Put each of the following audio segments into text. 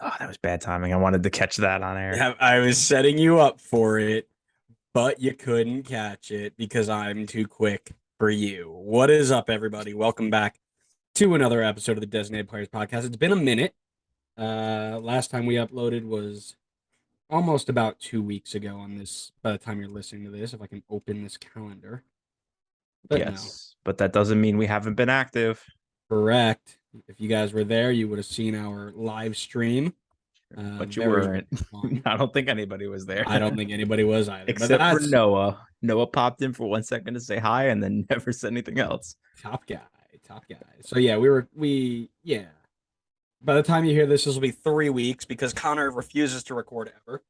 Oh, that was bad timing. I wanted to catch that on air. Yeah, I was setting you up for it, but you couldn't catch it because I'm too quick for you. What is up, everybody? Welcome back to another episode of the Designated Players Podcast. It's been a minute. Last time we uploaded was almost about 2 weeks ago on this, by the time you're listening to this, if I can open this calendar. But no, Yes, but that doesn't mean we haven't been active. correct. If you guys were there, you would have seen our live stream. But you Very, very weren't. fun. I don't think anybody was there. I don't think anybody was either, but Except for that's Noah. Noah popped in for 1 second to say hi and then never said anything else. top guy, top guy. So yeah, we By the time you hear this will be 3 weeks because Connor refuses to record ever.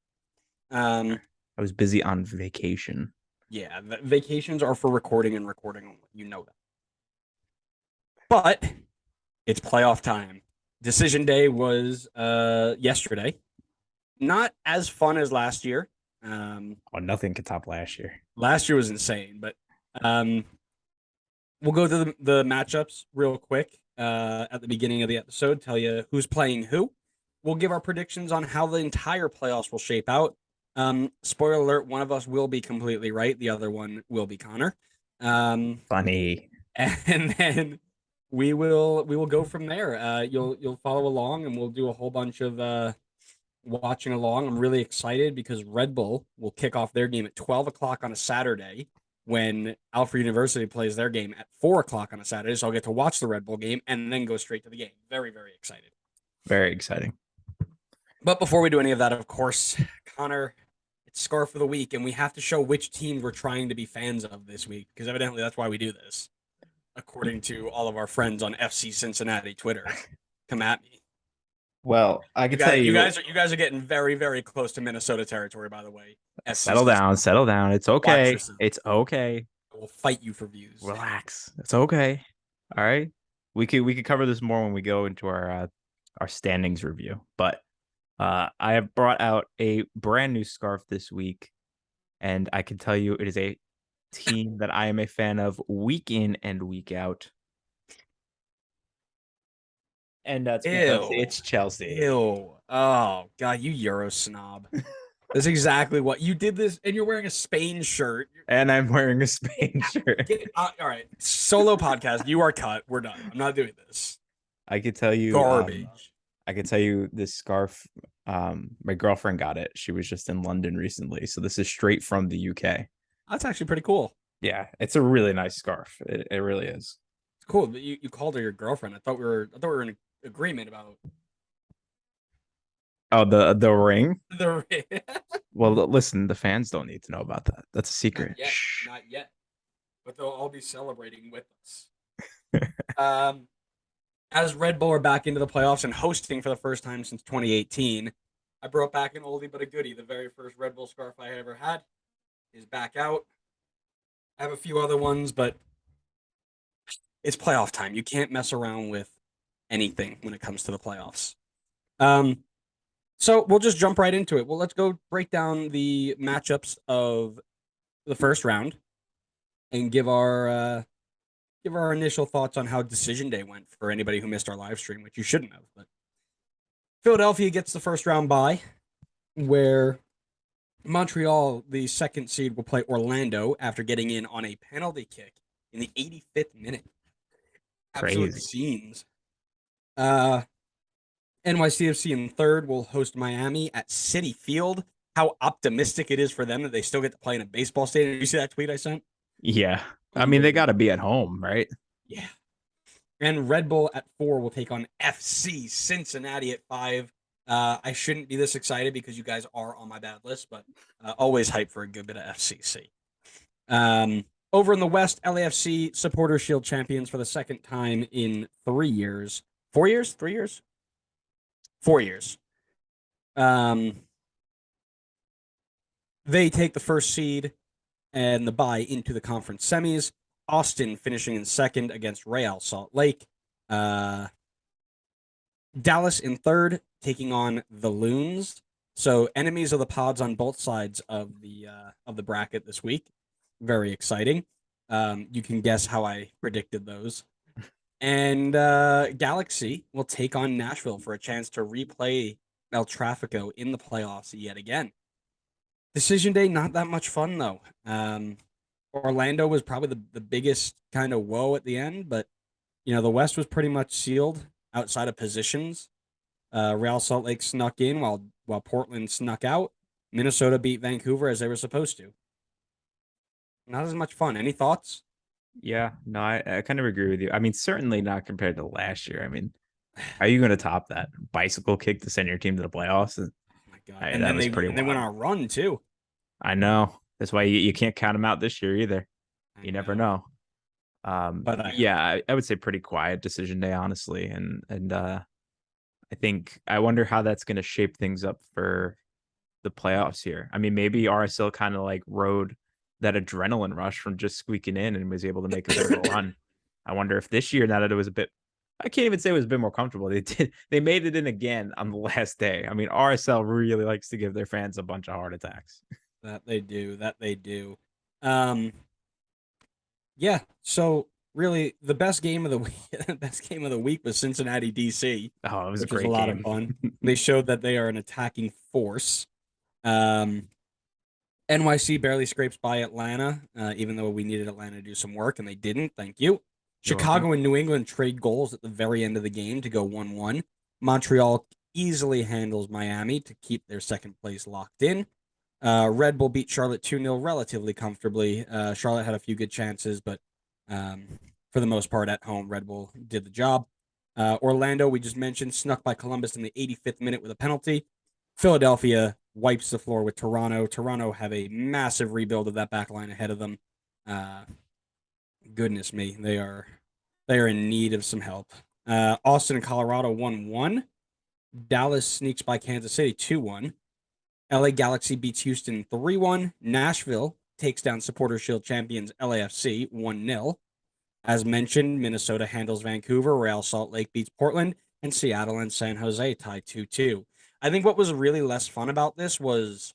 Um, I was busy on vacation. yeah, vacations are for recording and recording only. You know that. But it's playoff time. Decision day was yesterday. Not as fun as last year. Oh, nothing could top last year. Last year was insane, but um, we'll go through the matchups real quick at the beginning of the episode, tell you who's playing who. We'll give our predictions on how the entire playoffs will shape out. Spoiler alert, one of us will be completely right. The other one will be Connor. Funny. And then we will go from there. You'll follow along and we'll do a whole bunch of watching along. I'm really excited because Red Bull will kick off their game at 12 o'clock on a Saturday when Alfred University plays their game at 4 o'clock on a Saturday. So I'll get to watch the Red Bull game and then go straight to the game. Very, very excited. Very exciting. But before we do any of that, of course, Connor, it's Scarf of the Week, and we have to show which team we're trying to be fans of this week because evidently that's why we do this, according to all of our friends on FC Cincinnati Twitter. Come at me. Well, I can tell You guys are getting very, very close to Minnesota territory, by the way. settle down, settle down. It's Watch okay. yourself. It's okay. I will fight you for views. Relax. It's okay. All right. We could cover this more when we go into our standings review. But I have brought out a brand new scarf this week, and I can tell you it is a team that I am a fan of week in and week out. And that's because it's Chelsea. Ew. Oh, God, you Euro snob. That's exactly what you did this, and you're wearing a Spain shirt. And I'm wearing a Spain shirt. All right. Solo podcast. You are cut. We're done. I'm not doing this. I could tell you Garbage. I could tell you this scarf. My girlfriend got it. She was just in London recently. So this is straight from the UK. That's actually pretty cool. Yeah, it's a really nice scarf. It really is. It's cool. But you called her your girlfriend. I thought we were in agreement about Oh, the ring? the Well, listen, the fans don't need to know about that. That's a secret. Not yet. Shh. Not yet. But they'll all be celebrating with us. As Red Bull are back into the playoffs and hosting for the first time since 2018, I brought back an oldie but a goodie. The very first Red Bull scarf I ever had is back out. I have a few other ones, but it's playoff time. You can't mess around with anything when it comes to the playoffs. So we'll just jump right into it. Well, let's go break down the matchups of the first round and give our initial thoughts on how decision day went for anybody who missed our live stream, which you shouldn't have. But Philadelphia gets the first round bye, where Montreal, the second seed, will play Orlando after getting in on a penalty kick in the 85th minute. Absolute Crazy. scenes. NYCFC in third will host Miami at City Field. How optimistic it is for them that they still get to play in a baseball stadium. Did you see that tweet I sent? Yeah. I mean, they got to be at home, right? Yeah. And Red Bull at 4 will take on FC Cincinnati at 5. I shouldn't be this excited because you guys are on my bad list, but always hype for a good bit of FCC. Over in the West, LAFC Supporter Shield champions for the second time in 3 years. 4 years? 3 years? 4 years. They take the first seed and the bye into the conference semis. Austin finishing in second against Real Salt Lake. Dallas in third, taking on the Loons. So enemies of the pods on both sides of the bracket this week. Very exciting. You can guess how I predicted those. And Galaxy will take on Nashville for a chance to replay El Tráfico in the playoffs yet again. Decision day, not that much fun though. Orlando was probably the biggest kind of woe at the end, but the West was pretty much sealed outside of positions. Real Salt Lake snuck in while Portland snuck out. Minnesota beat Vancouver as they were supposed to. Not as much fun. Any thoughts? Yeah, no, I kind of agree with you. I mean, certainly not compared to last year. I mean, how are you going to top that? Bicycle kick to send your team to the playoffs? Oh my god! And That then was they pretty and they went wild. on a run too. I know. That's why you can't count them out this year either. I You never know, know. but But yeah, I would say pretty quiet decision day, honestly. And I think I wonder how that's going to shape things up for the playoffs here. I mean, maybe RSL kind of like rode that adrenaline rush from just squeaking in and was able to make a bit of a run. I wonder if this year, now that it was a bit, I can't even say it was a bit more comfortable. They made it in again on the last day. I mean, RSL really likes to give their fans a bunch of heart attacks. that they do. That they do. Um, yeah. So really, the best game of the week, best game of the week was Cincinnati DC, Oh, it was a which was a great lot of game. fun. They showed that they are an attacking force. Um, NYC barely scrapes by Atlanta, even though we needed Atlanta to do some work, and they didn't. Thank you. You're welcome. Chicago and New England trade goals at the very end of the game to go 1-1. Montreal easily handles Miami to keep their second place locked in. Red Bull beat Charlotte 2-0 relatively comfortably. Charlotte had a few good chances, but for the most part at home, Red Bull did the job. Orlando, we just mentioned, snuck by Columbus in the 85th minute with a penalty. Philadelphia wipes the floor with Toronto. Toronto have a massive rebuild of that back line ahead of them. Uh, Goodness me, they are in need of some help. Austin and Colorado 1-1. Dallas sneaks by Kansas City 2-1. LA Galaxy beats Houston 3-1. Nashville takes down Supporter Shield champions LAFC 1-0. As mentioned, Minnesota handles Vancouver. Real Salt Lake beats Portland. And Seattle and San Jose tie 2-2. I think what was really less fun about this was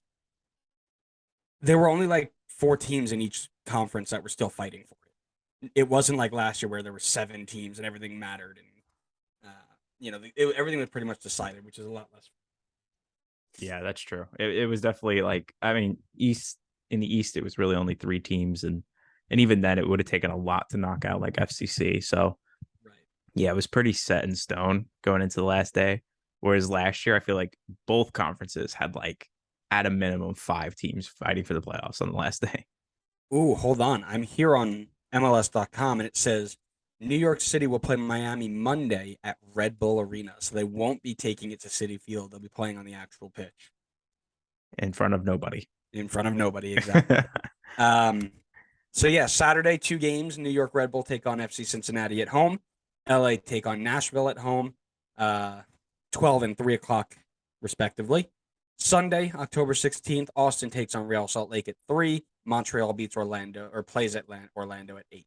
there were only like four teams in each conference that were still fighting for it. It wasn't like last year where there were seven teams and everything mattered. And, everything was pretty much decided, which is a lot less. Yeah, that's true. It was definitely like, I mean, in the East, it was really only three teams, and even then, it would have taken a lot to knock out like FCC. So Right. yeah, it was pretty set in stone going into the last day. Whereas last year, I feel like both conferences had like at a minimum five teams fighting for the playoffs on the last day. Ooh, hold on. I'm here on MLS.com and it says New York City will play Miami Monday at Red Bull Arena. So they won't be taking it to City Field. They'll be playing on the actual pitch In front of nobody. in front of nobody. Exactly. Um, so yeah, Saturday, two games. New York Red Bull take on FC Cincinnati at home. LA take on Nashville at home. 12 and 3 o'clock, respectively. Sunday, October 16th, Austin takes on Real Salt Lake at 3. Montreal beats Orlando or plays at Orlando at 8.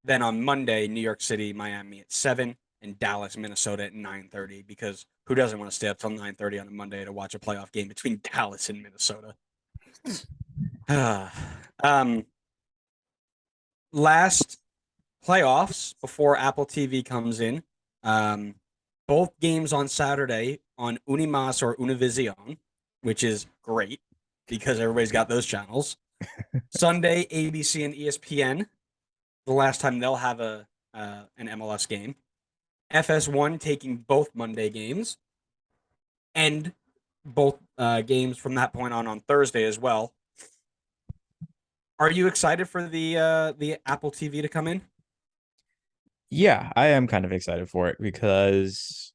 Then on Monday, New York City, Miami at 7, and Dallas, Minnesota at 9:30. Because who doesn't want to stay up till 9:30 on a Monday to watch a playoff game between Dallas and Minnesota? um, Last playoffs before Apple TV comes in. Um, both games on Saturday on Unimas or Univision, which is great because everybody's got those channels. Sunday, ABC and ESPN. The last time they'll have an MLS game. FS1 taking both Monday games, and both games from that point on Thursday as well. Are you excited for the Apple TV to come in? Yeah, I am kind of excited for it because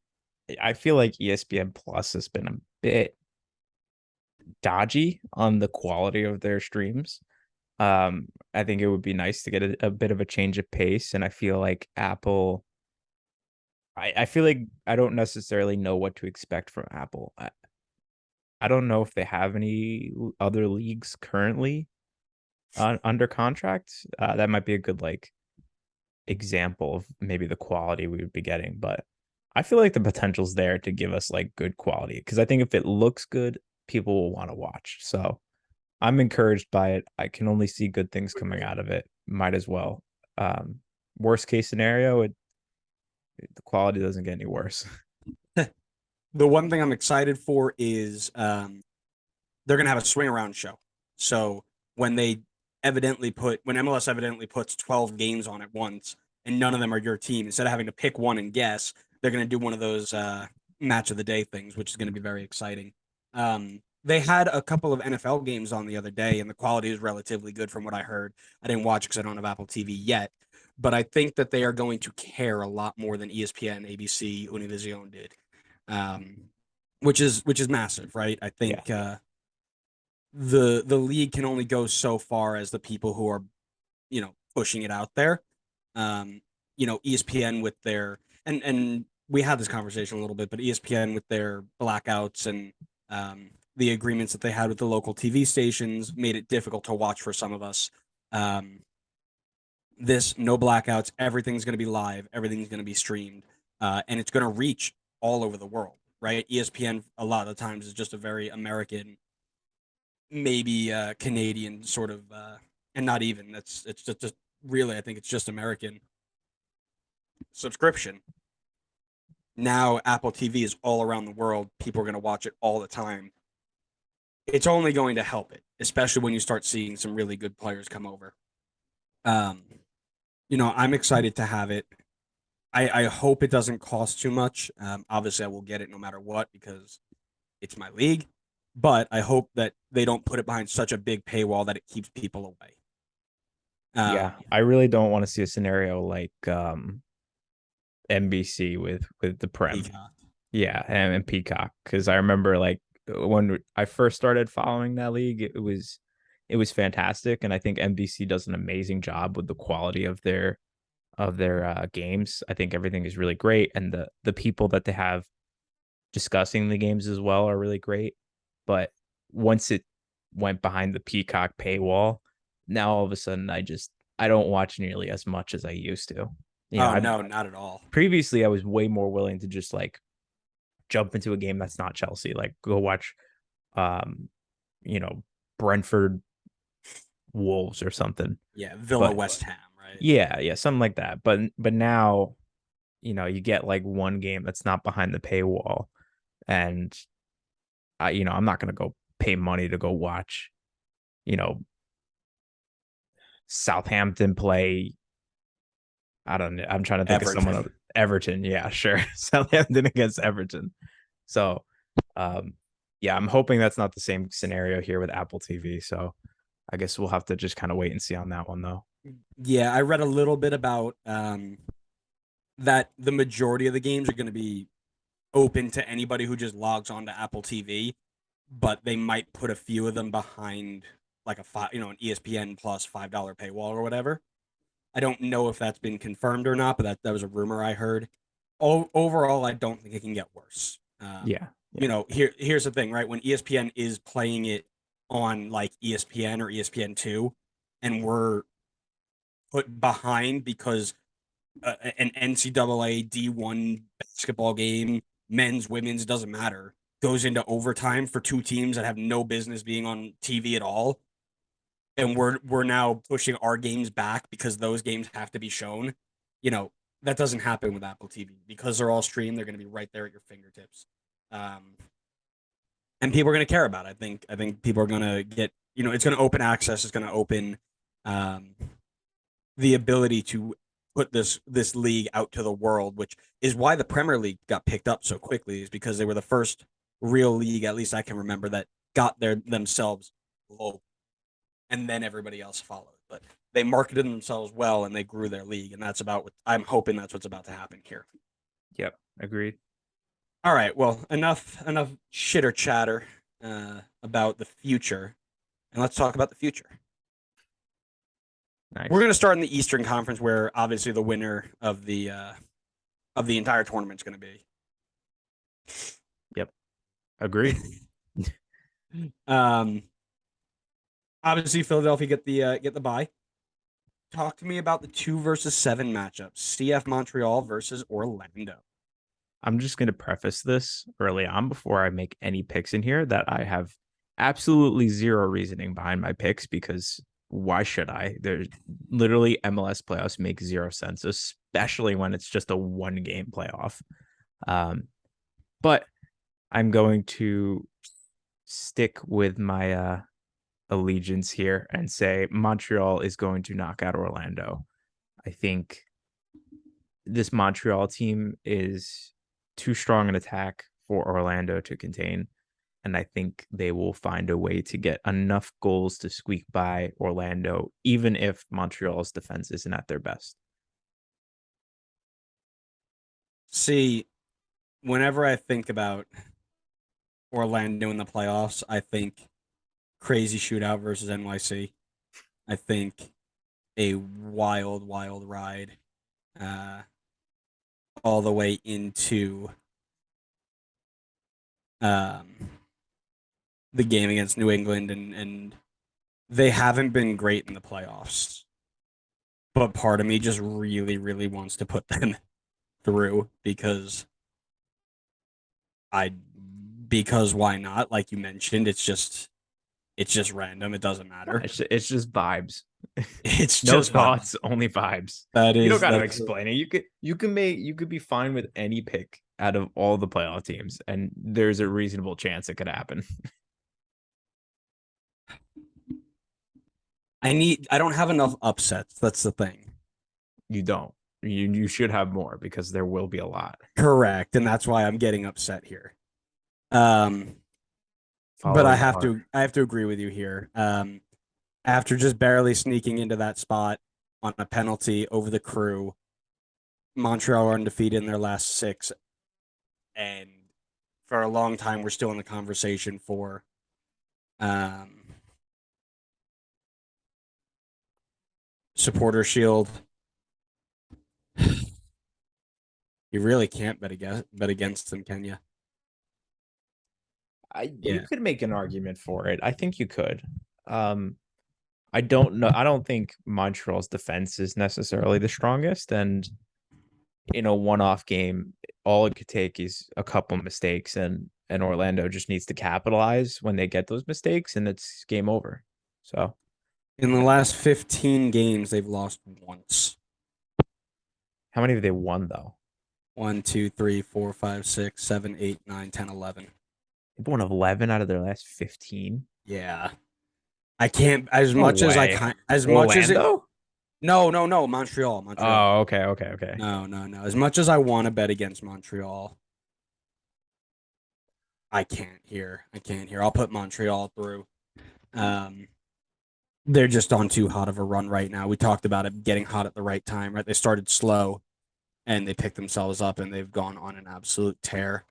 I feel like ESPN Plus has been a bit dodgy on the quality of their streams. I think it would be nice to get a bit of a change of pace, and I feel like Apple. I feel like I don't necessarily know what to expect from Apple. I don't know if they have any other leagues currently under contract. That might be a good like example of maybe the quality we would be getting, but I feel like the potential's there to give us like good quality because I think if it looks good, people will want to watch. So I'm encouraged by it. I can only see good things coming out of it. Might as well. Um, Worst case scenario, the quality doesn't get any worse. The one thing I'm excited for is they're gonna have a swing around show. So when they when MLS evidently puts 12 games on at once and none of them are your team, instead of having to pick one and guess, they're gonna do one of those match of the day things, which is gonna be very exciting. They had a couple of NFL games on the other day, and the quality is relatively good from what I heard. I didn't watch because I don't have Apple TV yet, but I think that they are going to care a lot more than ESPN, ABC, Univision did, um, which is massive, right? I Yeah. think the league can only go so far as the people who are pushing it out there. Um, ESPN with their and we had this conversation a little bit, but ESPN with their blackouts and the agreements that they had with the local TV stations made it difficult to watch for some of us. Um, this no blackouts, everything's going to be live, everything's going to be streamed, and it's going to reach all over the world, right? ESPN a lot of the times is just a very American, maybe Canadian sort of, and not even. It's just really, I think it's just American subscription. Now Apple TV is all around the world. People are going to watch it all the time. It's only going to help it, especially when you start seeing some really good players come over. Um, I'm excited to have it. I hope it doesn't cost too much. Obviously, I will get it no matter what because it's my league. But I hope that they don't put it behind such a big paywall that it keeps people away. Yeah. Um, I really don't want to see a scenario like NBC with the Prem. Peacock. Yeah, and Peacock, because I remember like when I first started following that league, it was fantastic, and I think NBC does an amazing job with the quality of their games. I think everything is really great, and the people that they have discussing the games as well are really great. But once it went behind the Peacock paywall, now all of a sudden I don't watch nearly as much as I used to. Oh I no, not at all. previously I was way more willing to just like jump into a game that's not Chelsea, like go watch um you know Brentford Wolves or something. Yeah, Villa But West Ham, right? yeah, something like that. But now, you get like one game that's not behind the paywall, and I'm not gonna go pay money to go watch, you know, Southampton play. I don't know. I'm trying to think of someone else. Everton. Everton, yeah, sure. Southampton against Everton. So, um, yeah, I'm hoping that's not the same scenario here with Apple TV. So, I guess we'll have to just kind of wait and see on that one, though. Yeah, I read a little bit about that the majority of the games are going to be open to anybody who just logs on to Apple TV, but they might put a few of them behind like an ESPN plus $5 paywall or whatever. I don't know if that's been confirmed or not, but that was a rumor I heard. Overall, I don't think it can get worse. Yeah, yeah, Here's the thing, right? When ESPN is playing it on like ESPN or ESPN2, and we're put behind because an NCAA D1 basketball game, men's, women's, doesn't matter, goes into overtime for two teams that have no business being on TV at all, and we're now pushing our games back because those games have to be shown. You know that doesn't happen with Apple TV because they're all streamed. They're going to be right there at your fingertips, and people are going to care about it. I think people are going to get. It's going to open access. It's going to open um, the ability to put this league out to the world, which is why the Premier League got picked up so quickly, is because they were the first real league, at least I can remember, that got their themselves low, and then everybody else followed. But they marketed themselves well and they grew their league, and that's about what I'm hoping that's what's about to happen here. yep, agreed. All right, well, enough shitter chatter about the future, and let's talk about the future. We're Nice. going to start in the Eastern Conference, where obviously the winner of the entire tournament is going to be. Yep, agreed. Um, Obviously Philadelphia get the bye. Talk to me about the 2 versus 7 matchups: CF Montreal versus Orlando. I'm just going to preface this early on before I make any picks in here that I have absolutely zero reasoning behind my picks, because why should I? There's literally MLS playoffs make zero sense, especially when it's just a one game playoff. Um, but I'm going to stick with my allegiance here and say Montreal is going to knock out Orlando. I think this Montreal team is too strong an attack for Orlando to contain. And I think they will find a way to get enough goals to squeak by Orlando, even if Montreal's defense isn't at their best. See, whenever I think about Orlando in the playoffs, I think crazy shootout versus NYC. I think a wild, wild ride uh, all the way into um, the game against New England, and they haven't been great in the playoffs. But part of me just really, really wants to put them through I because why not? Like you mentioned, it's just random. It doesn't matter. It's just vibes. It's No just vibes. thoughts, only vibes. That You don't is got to that is explain it. You could be fine with any pick out of all the playoff teams, and there's a reasonable chance it could happen. I don't have enough upsets. That's the thing. You don't. You should have more because there will be a lot. Correct, and that's why I'm getting upset here. Um, but Follow your heart. I have to agree with you here. After just barely sneaking into that spot on a penalty over the Crew, Montreal are undefeated in their last six, and for a long time we're still in the conversation for um, supporter shield. You really can't bet against them, can you? You Yeah. could make an argument for it. I think you could. Um, I don't know. I don't think Montreal's defense is necessarily the strongest, and in a one-off game, all it could take is a couple mistakes, and Orlando just needs to capitalize when they get those mistakes, and it's game over. So, In the last 15 games, they've lost once. how many have they won though? One, two, three, four, five, six, seven, eight, nine, 10, 11. They've won 11 out of their last 15. Yeah. I can't as No much as I way. can as much as it Orlando? no, no, no, Montreal. Oh, okay, okay, okay. No, no, no. As much as I want to bet against Montreal, I can't here. I can't here. I'll put Montreal through. Um, they're just on too hot of a run right now. We talked about it getting hot at the right time, right? They started slow and they picked themselves up and they've gone on an absolute tear.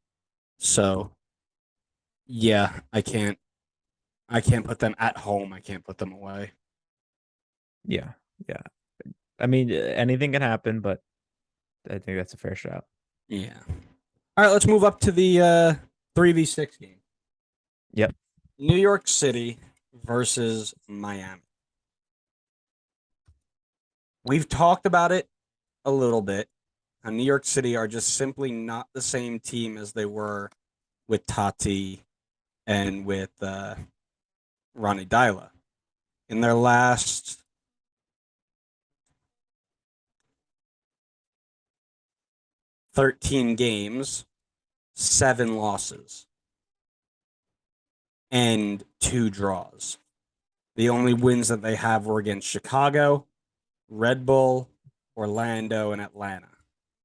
So, yeah, I can't put them at home. I can't put them away. Yeah, yeah. I mean, anything can happen, but I think that's a fair shot. Yeah. All right, let's move up to the 3v6 game. Yep. New York City versus Miami. We've talked about it a little bit. New York City are just simply not the same team as they were with Tati and with Ronnie Dyla. In their last 13 games, 7 losses and 2 draws. The only wins that they have were against Chicago, Red Bull, Orlando, and Atlanta.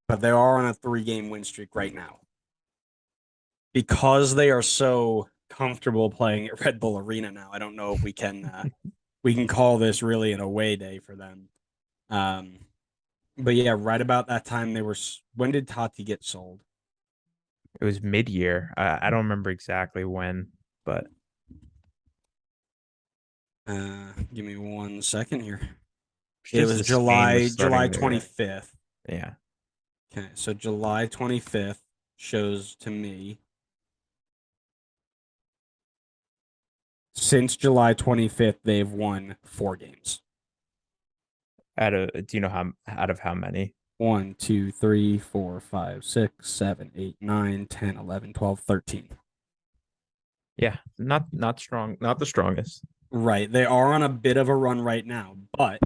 But they are on a 3-game win streak right now. Because they are so comfortable playing at Red Bull Arena now, I don't know if we can call this really an away day for them. But yeah, right about that time they were. When did Tati get sold? It was mid-year. I don't remember exactly when, but Give me 1 second here. it's It just was as Spain was July starting their 25th. yeah. Okay, so July 25th shows to me. Since July 25th, they've won 4 games. Do you know how out of how many? 1, 2, 3, 4, 5, 6, 7, 8, 9, 10, 11, 12, 13. Yeah, not strong, not the strongest. Right. They are on a bit of a run right now, but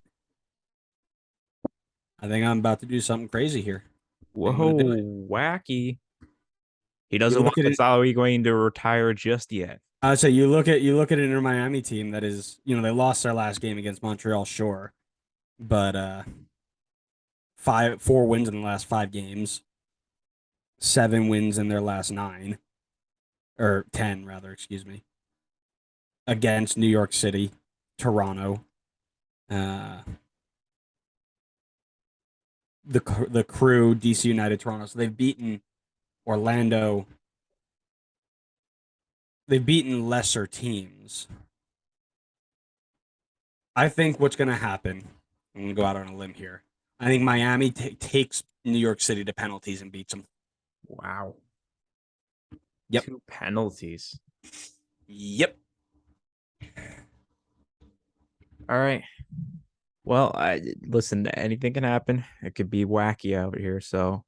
I think I'm about to do something crazy here. I think I'm going to do it. Whoa, wacky. He You doesn't want look at it. Gonzalo Higuain to retire just yet. So you look at an Inter Miami team that is, they lost their last game against Montreal, sure, but 4 wins in the last 5 games, 7 wins in their last 9 or 10 rather, excuse me, against New York City, Toronto, uh, the Crew, DC United, Toronto. So they've beaten Orlando. They've beaten lesser teams. I think what's going to happen, I'm going to go out on a limb here. I think Miami takes New York City to penalties and beats them. Wow. Yep. 2 penalties. Yep. All right. Well, listen, anything can happen. It could be wacky out here, so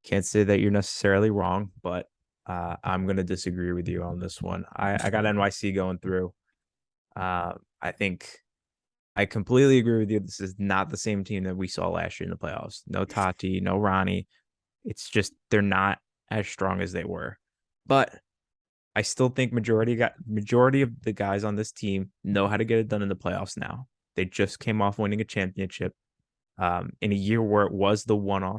can't say that you're necessarily wrong, but I'm gonna disagree with you on this one. I got NYC going through. I think I completely agree with you. This is not the same team that we saw last year in the playoffs. No Tati, no Ronnie. It's just they're not as strong as they were. But I still think majority of the guys on this team know how to get it done in the playoffs now. They just came off winning a championship in a year where it was the one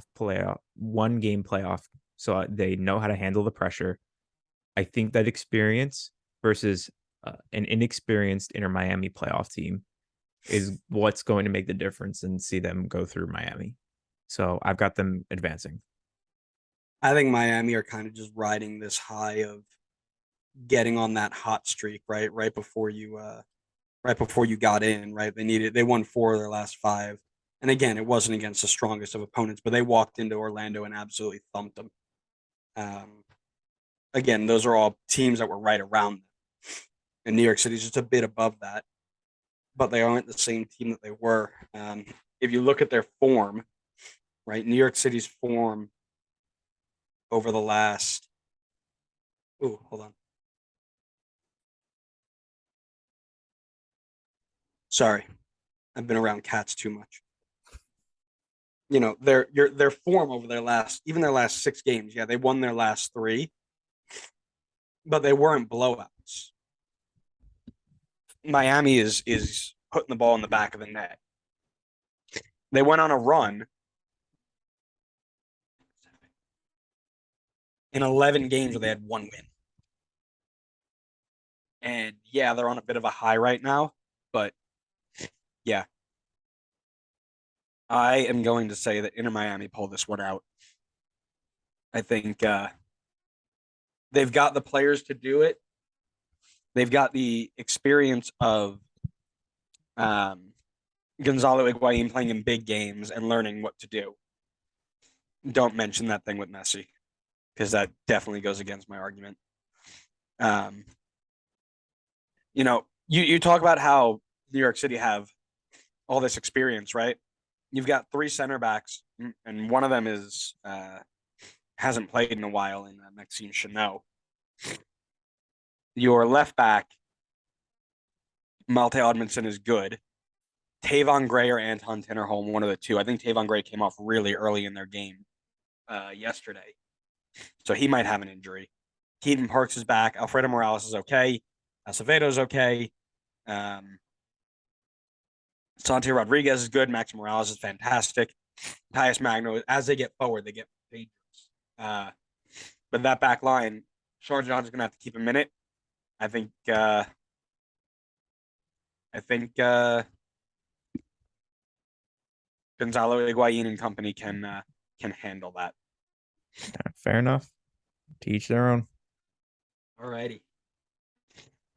game playoff. So they know how to handle the pressure. I think that experience versus an inexperienced Inter Miami playoff team is what's going to make the difference and see them go through Miami. So I've got them advancing. I think Miami are kind of just riding this high of getting on that hot streak, right? Right before you got in, right? They won 4 of their last 5. And again, it wasn't against the strongest of opponents, but they walked into Orlando and absolutely thumped them. Again, those are all teams that were right around them. And New York City's just a bit above that, but they aren't the same team that they were. If you look at their form, right? New York City's form over the last. Oh, hold on. Sorry, I've been around cats too much. Their form over their last 6 games. Yeah, they won their last 3, but they weren't blowouts. Miami is putting the ball in the back of the net. They went on a run in 11 games where they had 1 win. And yeah, they're on a bit of a high right now, but yeah, I am going to say that Inter Miami pulled this one out. I think they've got the players to do it. They've got the experience of Gonzalo Higuain playing in big games and learning what to do. Don't mention that thing with Messi because that definitely goes against my argument. You talk about how New York City have all this experience, right? You've got 3 center backs, and one of them is hasn't played in a while in Maxime Chanot. Your left back, Malte Odmanson, is good. Tavon Gray or Anton Tinnerholm, one of the two. I think Tavon Gray came off really early in their game yesterday, so he might have an injury. Keaton Parks is back. Alfredo Morales is okay. Acevedo's okay. Santi Rodriguez is good. Max Morales is fantastic. Tyus Magno, as they get forward, they get dangerous. But that back line, Sean John's going to have to keep a minute. I think Gonzalo Higuain and company can handle that. Fair enough. To each their own. All righty.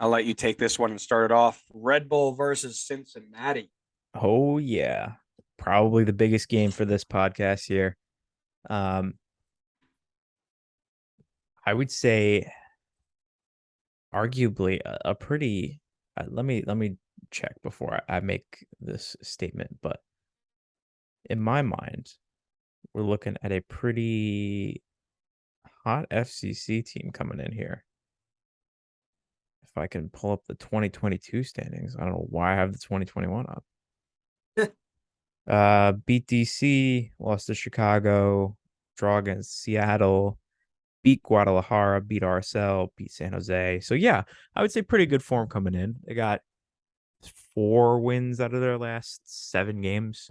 I'll let you take this one and start it off. Red Bull versus Cincinnati. Oh yeah. Probably the biggest game for this podcast here. I would say arguably a pretty let me check before I make this statement, but in my mind, we're looking at a pretty hot FCC team coming in here. If I can pull up the 2022 standings, I don't know why I have the 2021 up. Beat DC, lost to Chicago, draw against Seattle, beat Guadalajara, beat RSL, beat San Jose. So yeah, I would say pretty good form coming in. They got 4 wins out of their last 7 games,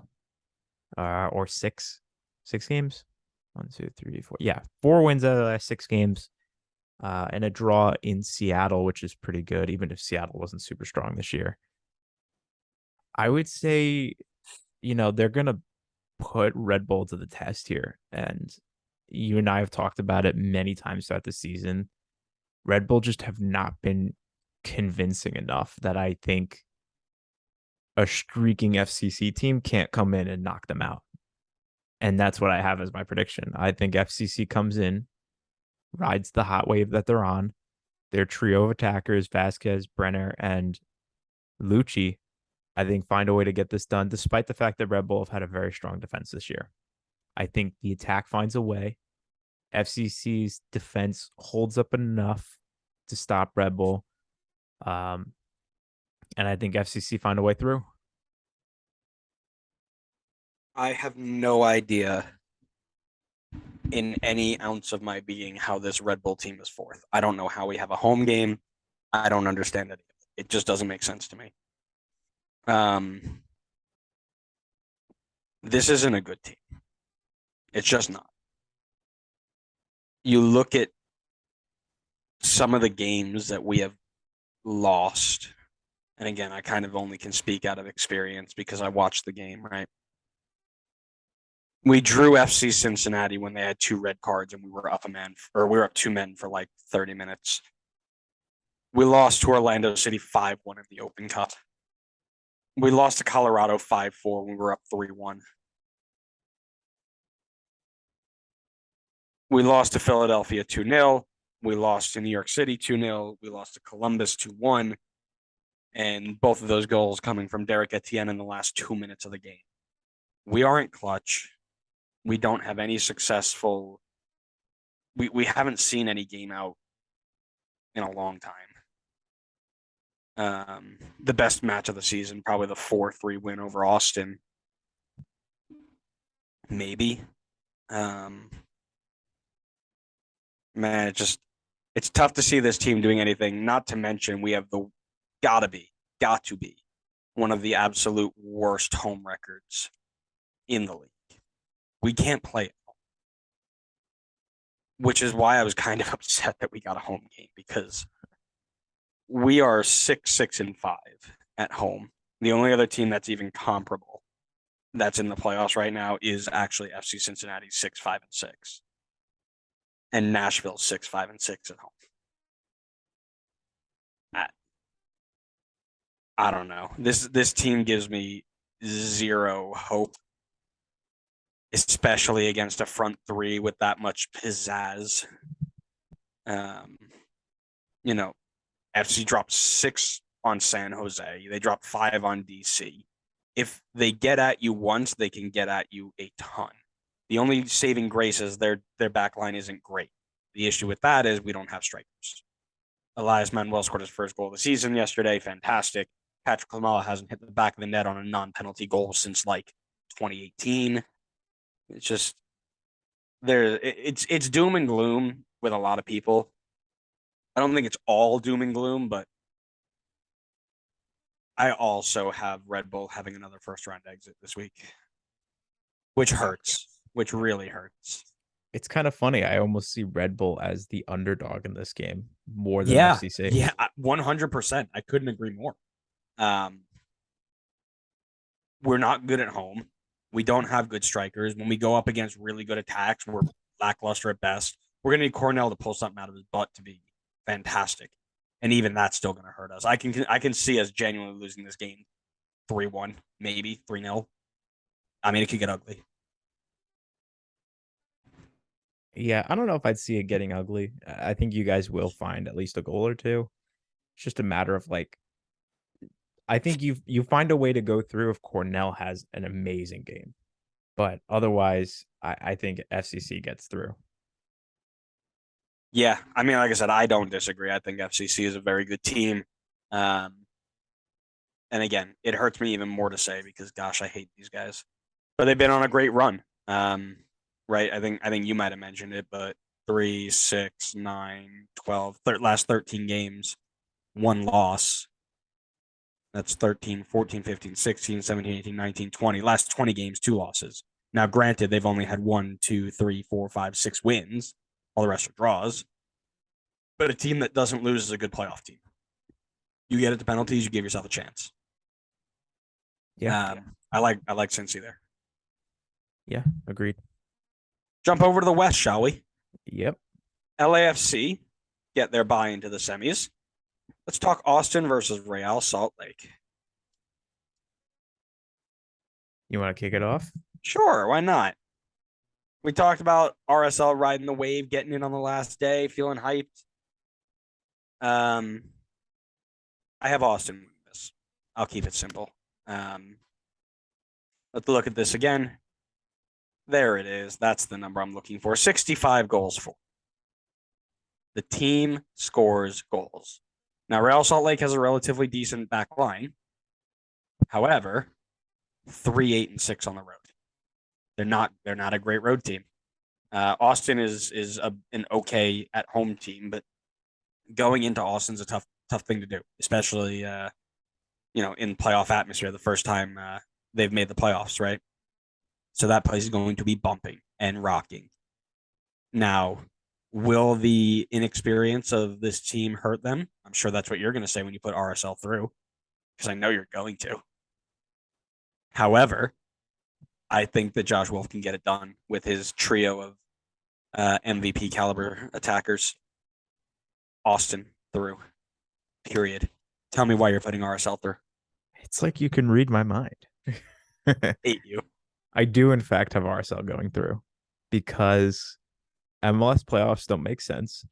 or six games. 1, 2, 3, 4. Yeah, 4 wins out of the last 6 games, and a draw in Seattle, which is pretty good, even if Seattle wasn't super strong this year. I would say, they're gonna put Red Bull to the test here, and you and I have talked about it many times throughout the season. Red Bull just have not been convincing enough that I think a streaking FCC team can't come in and knock them out. And that's what I have as my prediction. I think FCC comes in, rides the hot wave that they're on. Their trio of attackers, Vasquez, Brenner, and Lucci, I think find a way to get this done, despite the fact that Red Bull have had a very strong defense this year. I think the attack finds a way. FCC's defense holds up enough to stop Red Bull. And I think FCC find a way through. I have no idea in any ounce of my being how this Red Bull team is fourth. I don't know how we have a home game. I don't understand it. It just doesn't make sense to me. This isn't a good team. It's just not. You look at some of the games that we have lost, and again, I kind of only can speak out of experience because I watched the game, right? We drew FC Cincinnati when they had 2 red cards and we were up 2 men for like 30 minutes. We lost to Orlando City 5-1 in the Open Cup. We lost to Colorado 5-4 when we were up 3-1. We lost to Philadelphia 2-0. We lost to New York City 2-0. We lost to Columbus 2-1. And both of those goals coming from Derek Etienne in the last 2 minutes of the game. We aren't clutch. We don't have any successful. We haven't seen any game out in a long time. The best match of the season, probably the 4-3 win over Austin. Maybe. Man, it's tough to see this team doing anything. Not to mention we have got to be one of the absolute worst home records in the league. We can't play it, which is why I was kind of upset that we got a home game, because we are 6-6-5 at home. The only other team that's even comparable that's in the playoffs right now is actually FC Cincinnati 6-5-6, and Nashville 6-5-6 at home. I don't know. This team gives me zero hope, especially against a front three with that much pizzazz. FC dropped 6 on San Jose. They dropped 5 on DC. If they get at you once, they can get at you a ton. The only saving grace is their back line isn't great. The issue with that is we don't have strikers. Elias Manuel scored his first goal of the season yesterday. Fantastic. Patrick Klimala hasn't hit the back of the net on a non-penalty goal since like 2018. It's just it's doom and gloom with a lot of people. I don't think it's all doom and gloom, but I also have Red Bull having another first round exit this week, which hurts, which really hurts. It's kind of funny. I almost see Red Bull as the underdog in this game more than Yeah, FCC. yeah, 100%. I couldn't agree more. We're not good at home. We don't have good strikers. When we go up against really good attacks, we're lackluster at best. We're gonna need Cornell to pull something out of his butt to be fantastic, and even that's still gonna hurt us. I can see us genuinely losing this game 3-1, maybe 3-0. I mean, it could get ugly. Yeah, I don't know if I'd see it getting ugly. I think you guys will find at least a goal or two. It's just a matter of like, I think you find a way to go through if Cornell has an amazing game, but otherwise, I think FCC gets through. Yeah, I mean, like I said, I don't disagree. I think FCC is a very good team. And again, it hurts me even more to say because, gosh, I hate these guys. But they've been on a great run. Right? I think you might have mentioned it, but 3, 6, 9, 12, last 13 games, one loss. That's 13, 14, 15, 16, 17, 18, 19, 20. Last 20 games, two losses. Now, granted, they've only had 1, 2, 3, 4, 5, 6 wins. All the rest are draws. But a team that doesn't lose is a good playoff team. You get it to penalties, you give yourself a chance. Yeah. I like Cincy there. Yeah. Agreed. Jump over to the West, shall we? Yep. LAFC get their bye into the semis. Let's talk Austin versus Real Salt Lake. You want to kick it off? Sure, why not? We talked about RSL riding the wave, getting in on the last day, feeling hyped. I have Austin win this. I'll keep it simple. Let's look at this again. There it is. That's the number I'm looking for. 65 goals for. The team scores goals. Now, Real Salt Lake has a relatively decent back line. However, 3, 8, and 6 on the road. They're not a great road team. Austin is an okay at home team, but going into Austin's a tough thing to do, especially in playoff atmosphere. The first time they've made the playoffs, right? So that place is going to be bumping and rocking. Now, will the inexperience of this team hurt them? I'm sure that's what you're going to say when you put RSL through, because I know you're going to. However, I think that Josh Wolf can get it done with his trio of MVP caliber attackers. Austin through. Period. Tell me why you're putting RSL through. It's like you can read my mind. Hate you. I do, in fact, have RSL going through because MLS playoffs don't make sense.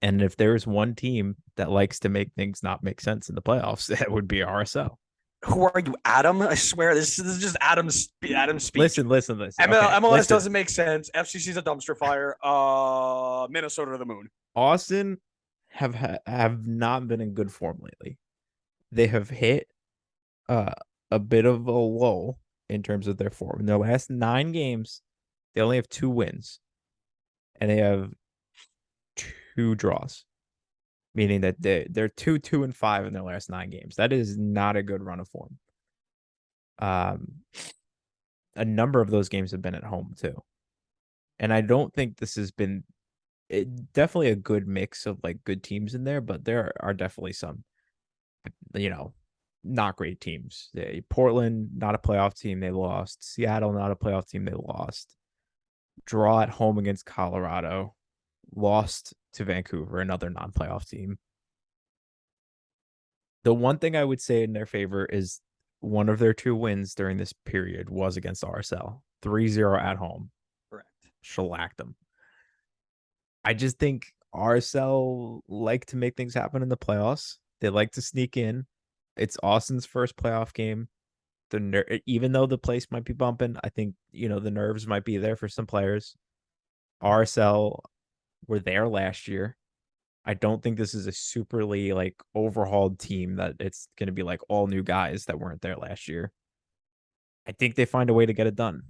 And if there's one team that likes to make things not make sense in the playoffs, that would be RSL. Who are you, Adam? I swear this is just Adam's speech. Listen. Okay, MLS listen. doesn't make sense. FCC's a dumpster fire. Minnesota to the moon. Austin have not been in good form lately. They have hit a bit of a lull in terms of their form. In their last 9 games, they only have 2 wins, and they have 2 draws, meaning that they're 2, 2, and 5 in their last 9 games. That is not a good run of form. A number of those games have been at home too, and I don't think this has been definitely a good mix of like good teams in there, but there are definitely some, not great teams. Portland, not a playoff team, they lost. Seattle, not a playoff team, they lost. Draw at home against Colorado, lost to Vancouver, another non-playoff team. The one thing I would say in their favor is one of their 2 wins during this period was against RSL. 3-0 at home. Correct. Shellacked them. I just think RSL like to make things happen in the playoffs. They like to sneak in. It's Austin's first playoff game. Even though the place might be bumping, I think, the nerves might be there for some players. RSL were there last year. I don't think this is a superly like overhauled team that it's going to be like all new guys that weren't there last year. I think they find a way to get it done.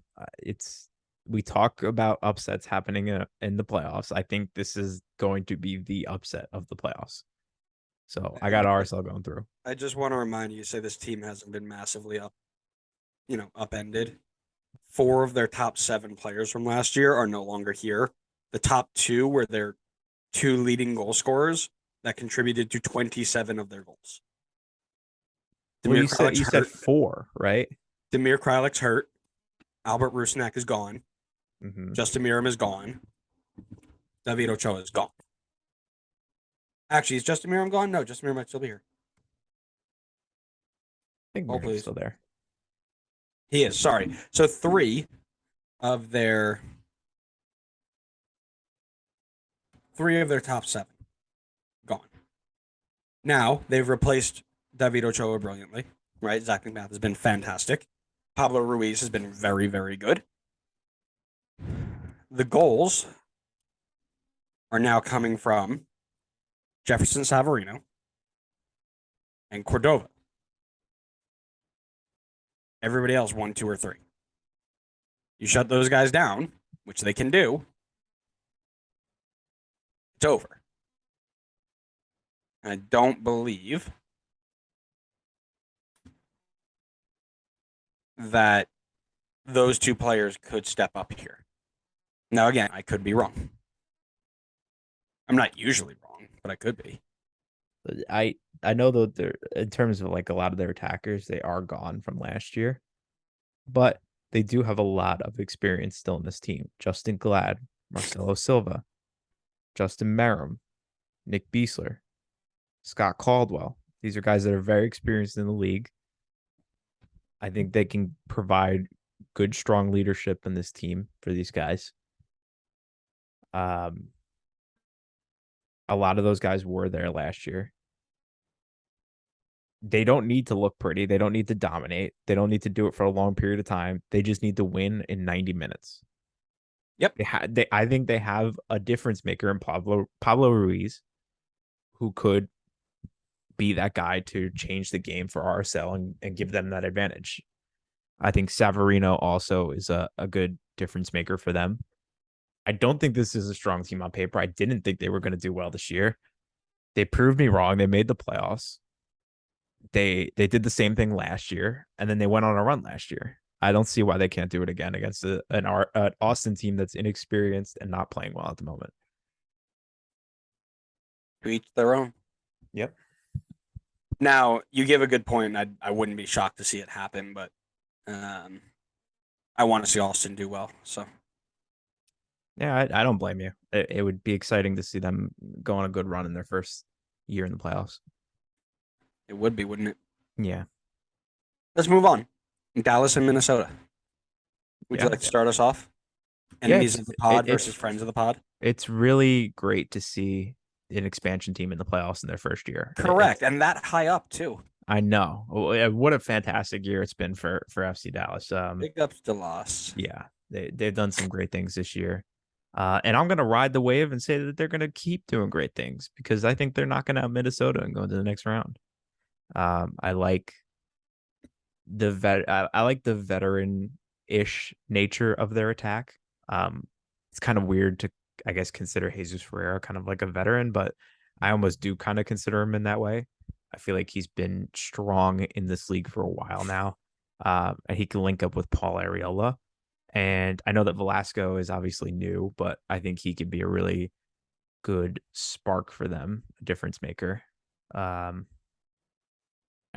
We talk about upsets happening in the playoffs. I think this is going to be the upset of the playoffs. So I got RSL going through. I just want to remind you, say this team hasn't been massively upended. 4 of their top 7 players from last year are no longer here. The top 2 were their 2 leading goal scorers that contributed to 27 of their goals. Well, you said 4, right? Damir Krylik's hurt. Albert Rusnak is gone. Mm-hmm. Justin Miram is gone. David Ochoa is gone. Actually, is Justin Miram gone? No, Justin Miram might still be here. I think Miram's still there. He is, sorry. So 3 of their top 7 gone. Now, they've replaced David Ochoa brilliantly, right? Zach McMath has been fantastic. Pablo Ruiz has been very, very good. The goals are now coming from Jefferson Savarino and Cordova. Everybody else 1, 2, or 3. You shut those guys down, which they can do. it's over. I don't believe that those two players could step up here. Now, again, I could be wrong. I'm not usually wrong, but I could be. I know that they're in terms of like a lot of their attackers, they are gone from last year, but they do have a lot of experience still in this team. Justin Glad, Marcelo Silva, Justin Merrim, Nick Beasler, Scott Caldwell. These are guys that are very experienced in the league. I think they can provide good, strong leadership in this team for these guys. Um, a lot of those guys were there last year. They don't need to look pretty. They don't need to dominate. They don't need to do it for a long period of time. They just need to win in 90 minutes. Yep. I think they have a difference maker in Pablo Ruiz, who could be that guy to change the game for RSL and give them that advantage. I think Savarino also is a good difference maker for them. I don't think this is a strong team on paper. I didn't think they were going to do well this year. They proved me wrong. They made the playoffs. They did the same thing last year, and then they went on a run last year. I don't see why they can't do it again against an Austin team that's inexperienced and not playing well at the moment. To each their own. Yep. Now, you give a good point. I wouldn't be shocked to see it happen, but I want to see Austin do well. So, yeah, I don't blame you. It would be exciting to see them go on a good run in their first year in the playoffs. it would be, wouldn't it? Yeah. Let's move on. Dallas and Minnesota. Would you Yeah. like to start us off? Yeah, Enemies of the pod versus it's friends of the pod. it's really great to see an expansion team in the playoffs in their first year. Correct, and that high up too. I know. What a fantastic year it's been for FC Dallas. Big ups to loss. Yeah, they've done some great things this year. And I'm gonna ride the wave and say that they're gonna keep doing great things because I think they're knocking out Minnesota and going to the next round. I like I like the veteran-ish nature of their attack. It's kind of weird to, I guess, consider Jesus Ferreira kind of like a veteran, but I almost do kind of consider him in that way. I feel like he's been strong in this league for a while now. And he can link up with Paul Arriola. And I know that Velasco is obviously new, but I think he could be a really good spark for them, a difference maker. And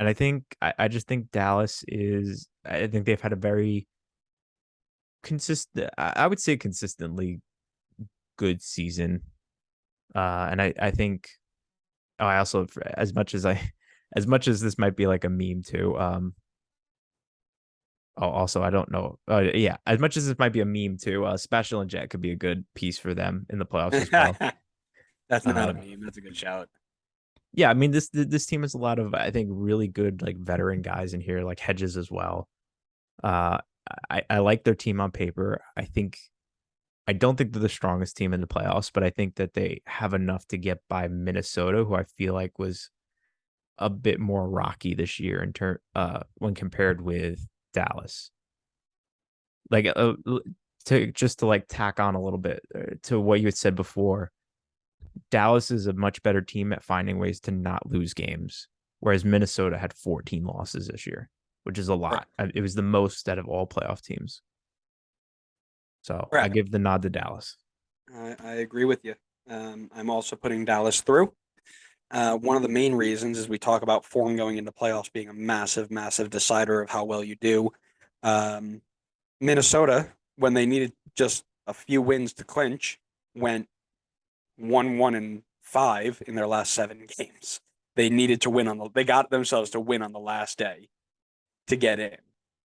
I just think Dallas is, I think they've had a very consistent, I would say consistently good season. And I think, I also, as much as this might be like a meme too, also, I don't know. Yeah, as much as this might be a meme too, Sebastian Lletget could be a good piece for them in the playoffs as well. That's not a meme. That's a good shout. Yeah, I mean this team has a lot of, I think, really good like veteran guys in here, like Hedges as well. Uh, I like their team on paper. I don't think they're the strongest team in the playoffs, but I think that they have enough to get by Minnesota, who I feel like was a bit more rocky this year in turn when compared with Dallas. Like to like tack on a little bit to what you had said before, Dallas is a much better team at finding ways to not lose games, whereas Minnesota had 14 losses this year, which is a lot. It was the most out of all playoff teams. So I give the nod to Dallas. I agree with you. I'm also putting Dallas through. One of the main reasons is we talk about form going into playoffs being a massive, massive decider of how well you do. Minnesota, when they needed just a few wins to clinch, went 1-1-5 in their last 7 games. They needed to win they got themselves to win on the last day to get in.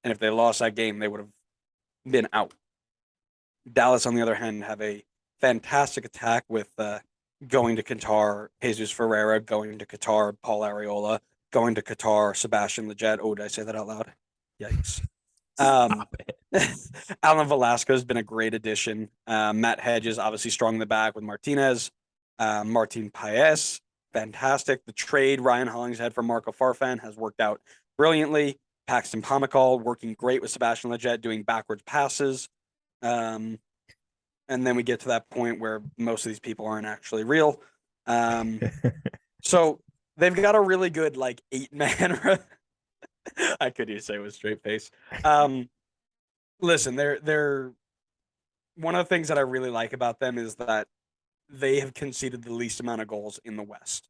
And if they lost that game, they would have been out. Dallas, on the other hand, have a fantastic attack with going to Qatar, Jesus Ferreira, going to Qatar, Paul Arriola, going to Qatar, Sebastian Lletget. Oh, did I say that out loud? Yikes. Alan Velasco has been a great addition. Matt Hedges, obviously strong in the back with Martinez. Martin Paes, fantastic. The trade Ryan Hollingshead for Marco Farfan has worked out brilliantly. Paxton Pomykal working great with Sebastian Lletget, doing backwards passes. And and then we get to that point where most of these people aren't actually real. So they've got a really good like 8-man. I couldn't say it with straight face. Listen, they're one of the things that I really like about them is that they have conceded the least amount of goals in the West.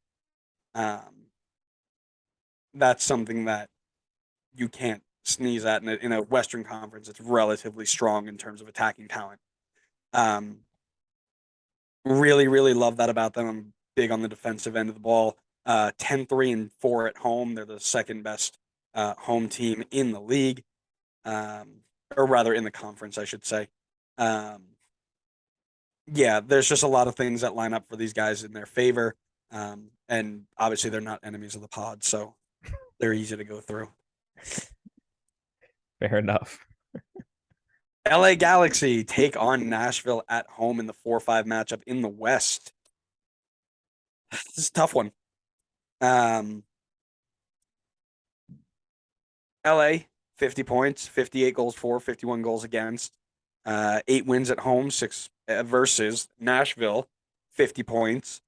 Um, that's something that you can't sneeze at in a Western Conference. It's relatively strong in terms of attacking talent. Um, really, really love that about them. I'm big on the defensive end of the ball. 10-3-4 at home. They're the second best home team in the league, or rather in the conference, I should say. Um, yeah, there's just a lot of things that line up for these guys in their favor. And obviously, they're not enemies of the pod, so they're easy to go through. Fair enough. LA Galaxy take on Nashville at home in the 4-5 matchup in the West. This is a tough one. LA, 50 points, 58 goals for, 51 goals against, 8 wins at home, 6 versus Nashville, 50 points,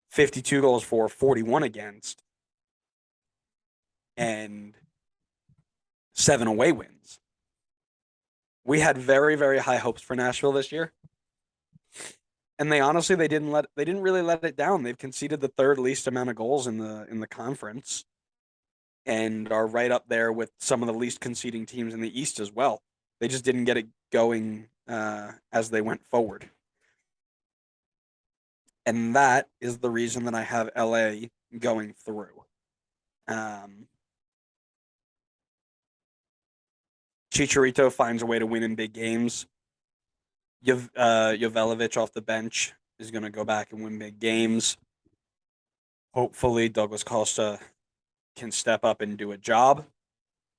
52 goals for, 41 against, and 7 away wins. We had very, very high hopes for Nashville this year. And they honestly they didn't really let it down. They've conceded the third least amount of goals in the conference and are right up there with some of the least conceding teams in the East as well. They just didn't get it going as they went forward. And that is the reason that I have LA going through. Chicharito finds a way to win in big games. Jovanovic off the bench is going to go back and win big games. Hopefully, Douglas Costa can step up and do a job.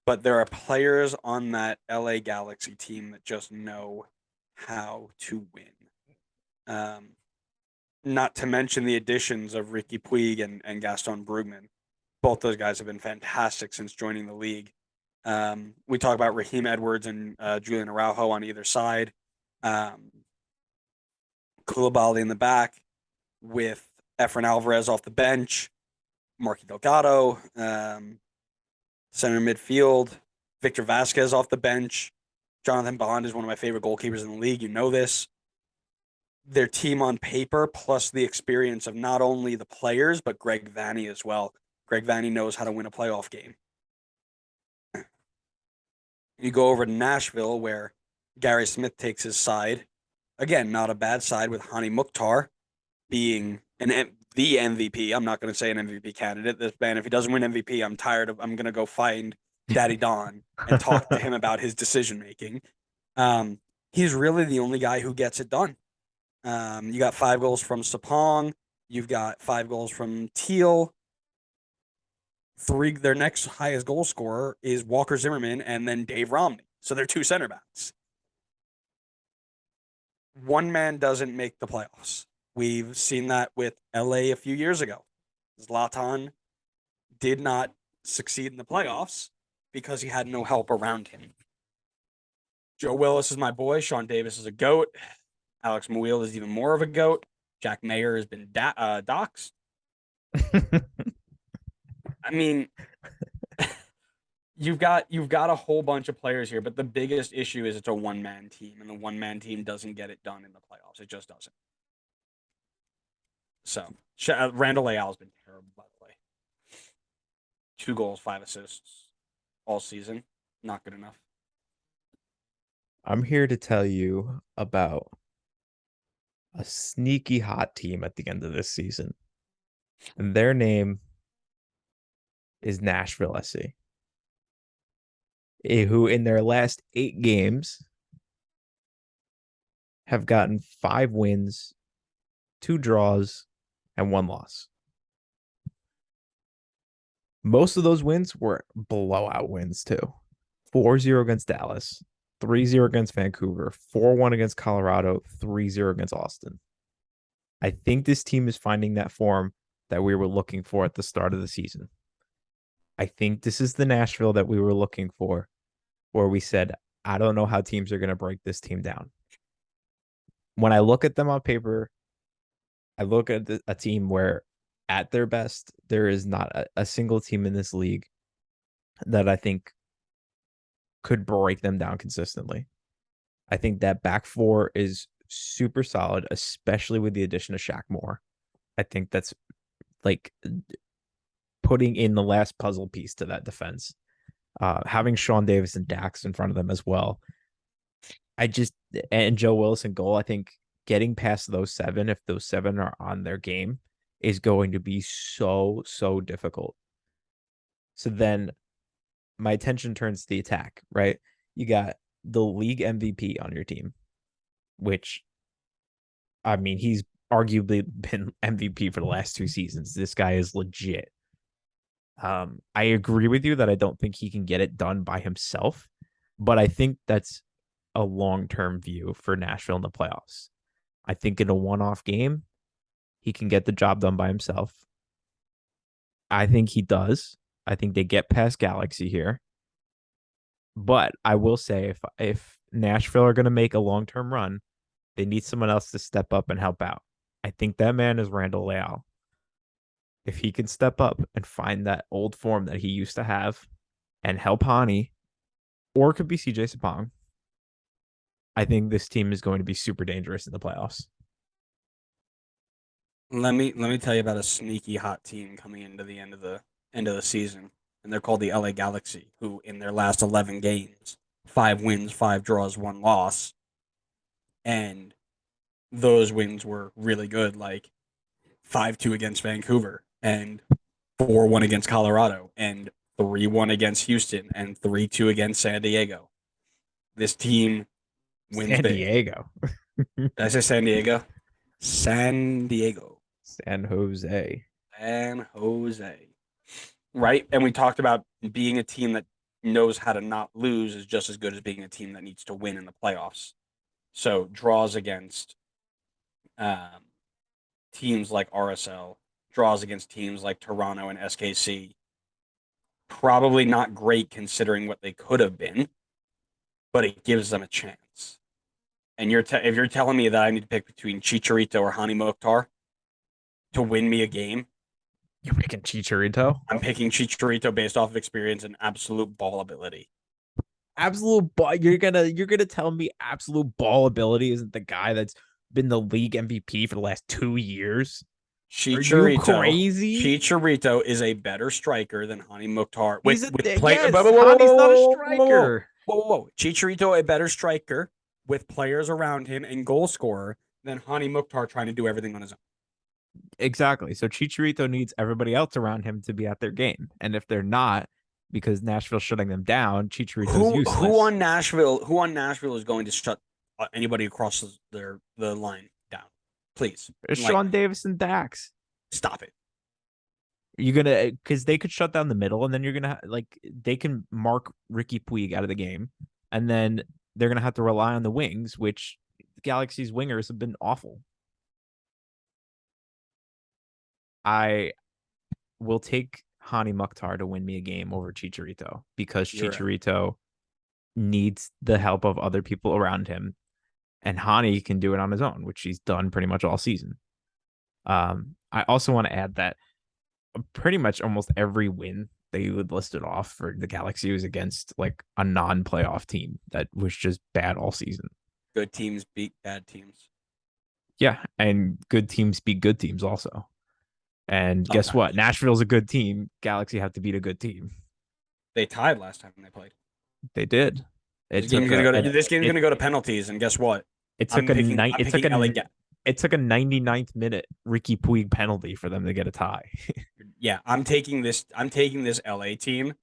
But there are players on that LA Galaxy team that just know how to win. Not to mention the additions of Ricky Puig and Gaston Brugman. Both those guys have been fantastic since joining the league. We talk about Raheem Edwards and Julian Araujo on either side. Koulibaly in the back with Efren Alvarez off the bench, Marky Delgado, center midfield, Victor Vasquez off the bench. Jonathan Bond is one of my favorite goalkeepers in the league. You know this. Their team on paper, plus the experience of not only the players, but Greg Vanney as well. Greg Vanney knows how to win a playoff game. You go over to Nashville, where Gary Smith takes his side. Again, not a bad side with Hani Mukhtar being the MVP. I'm not going to say an MVP candidate. This man, if he doesn't win MVP, I'm going to go find Daddy Don and talk to him about his decision making. He's really the only guy who gets it done. You got 5 goals from Sapong. You've got 5 goals from Teal. Their next highest goal scorer is Walker Zimmerman and then Dave Romney. So they're 2 center backs. One man doesn't make the playoffs. We've seen that with LA a few years ago. Zlatan did not succeed in the playoffs because he had no help around him. Joe Willis is my boy. Sean Davis is a GOAT. Alex Mouille is even more of a GOAT. Jack Mayer has been doxxed. I mean, you've got a whole bunch of players here, but the biggest issue is it's a one-man team, and the one-man team doesn't get it done in the playoffs. It just doesn't. So Randall Leal has been terrible, by the way. 2 goals, 5 assists all season. Not good enough. I'm here to tell you about a sneaky hot team at the end of this season. And their name is Nashville SC, who in their last 8 games have gotten 5 wins, 2 draws, and 1 loss. Most of those wins were blowout wins, too. 4-0 against Dallas, 3-0 against Vancouver, 4-1 against Colorado, 3-0 against Austin. I think this team is finding that form that we were looking for at the start of the season. I think this is the Nashville that we were looking for, where we said, I don't know how teams are going to break this team down. when I look at them on paper, I look at a team where, at their best, there is not a single team in this league that I think could break them down consistently. I think that back four is super solid, especially with the addition of Shaq Moore. I think that's like putting in the last puzzle piece to that defense. Having Sean Davis and Dax in front of them as well. I just and Joe Wilson goal. I think getting past those seven, if those seven are on their game, is going to be so difficult. So then my attention turns to the attack, right? You got the league MVP on your team, which I mean, he's arguably been MVP for the last 2 seasons. This guy is legit. I agree with you that I don't think he can get it done by himself, but I think that's a long-term view for Nashville in the playoffs. I think in a one-off game, he can get the job done by himself. I think he does. I think they get past Galaxy here. But I will say if Nashville are going to make a long-term run, they need someone else to step up and help out. I think that man is Randall Leal. If he can step up and find that old form that he used to have and help Hani, or it could be CJ Sapong, I think this team is going to be super dangerous in the playoffs. Let me tell you about a sneaky hot team coming into the end of the season, and they're called the LA Galaxy, who in their last 11 games, 5 wins, 5 draws, 1 loss, and those wins were really good, like 5-2 against Vancouver and 4-1 against Colorado and 3-1 against Houston and 3-2 against San Diego. This team wins San big. Diego. Did I say San Diego? San Diego. San Jose. San Jose. Right? And we talked about being a team that knows how to not lose is just as good as being a team that needs to win in the playoffs. So draws against um, teams like RSL, draws against teams like Toronto and SKC. Probably not great considering what they could have been, but it gives them a chance. And if you're telling me that I need to pick between Chicharito or Hani Mokhtar to win me a game, You're picking Chicharito? I'm picking Chicharito based off of experience and absolute ball ability. Absolute ball. You're gonna tell me absolute ball ability isn't the guy that's been the league MVP for the last 2 years? Are you Chicharito, crazy? Chicharito is a better striker than Hani Mokhtar He's a with play. Whoa, yes. whoa, whoa, Hani's not a whoa, whoa, whoa, striker. whoa, whoa, whoa. Chicharito a better striker with players around him and goal scorer than Hani Mokhtar trying to do everything on his own. Exactly. So Chicharito needs everybody else around him to be at their game, and if they're not, because Nashville's shutting them down, Chicharito's useless. Who on Nashville is going to shut anybody across the line down? Please enlighten Sean me. Davis and Dax. Stop it. You're gonna because they could shut down the middle, and then you're gonna like they can mark Ricky Puig out of the game, and then they're gonna have to rely on the wings, which Galaxy's wingers have been awful. I will take Hani Mukhtar to win me a game over Chicharito because You're right. Chicharito needs the help of other people around him, and Hani can do it on his own, which he's done pretty much all season. I also want to add that pretty much almost every win that you would listed off for the Galaxy was against like a non-playoff team that was just bad all season. Good teams beat bad teams. Yeah, and good teams beat good teams also. And guess what? Sometimes Nashville's a good team. Galaxy have to beat a good team. they tied last time they played. They did. It This game's took gonna a, go to a this game's it gonna go to penalties, and guess what? it took a night I'm picking LA. it took a 99th minute Ricky Puig penalty for them to get a tie. Yeah, I'm taking this. I'm taking this LA team.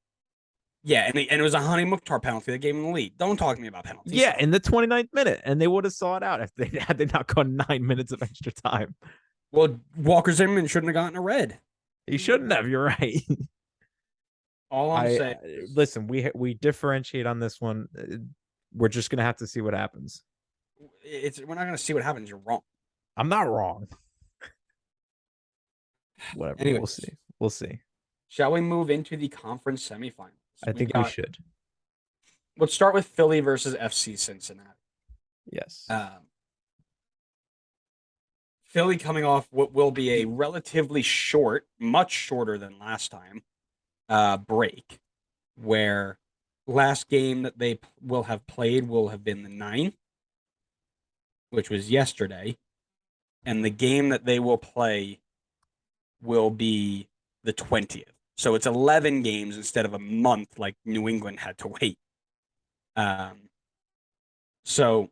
Yeah, and it was a Hani Mukhtar penalty that gave him the lead. Don't talk to me about penalties. Yeah, in the 29th minute, and they would have saw it out if they had they not gone 9 minutes of extra time. Well, Walker Zimmerman shouldn't have gotten a red. He shouldn't have. You're right. All I'm I saying is, listen. We differentiate on this one. We're just gonna have to see what happens. we're not gonna see what happens. You're wrong. I'm not wrong. Whatever. We'll Anyways, see. We'll see. shall we move into the conference semifinals? I We've think we got. should. Let's start with Philly versus FC Cincinnati. Yes. Um, Philly coming off what will be a relatively short, much shorter than last time, break, where last game that they will have played will have been the 9th, which was yesterday, and the game that they will play will be the 20th. So it's 11 games instead of a month like New England had to wait. Um, so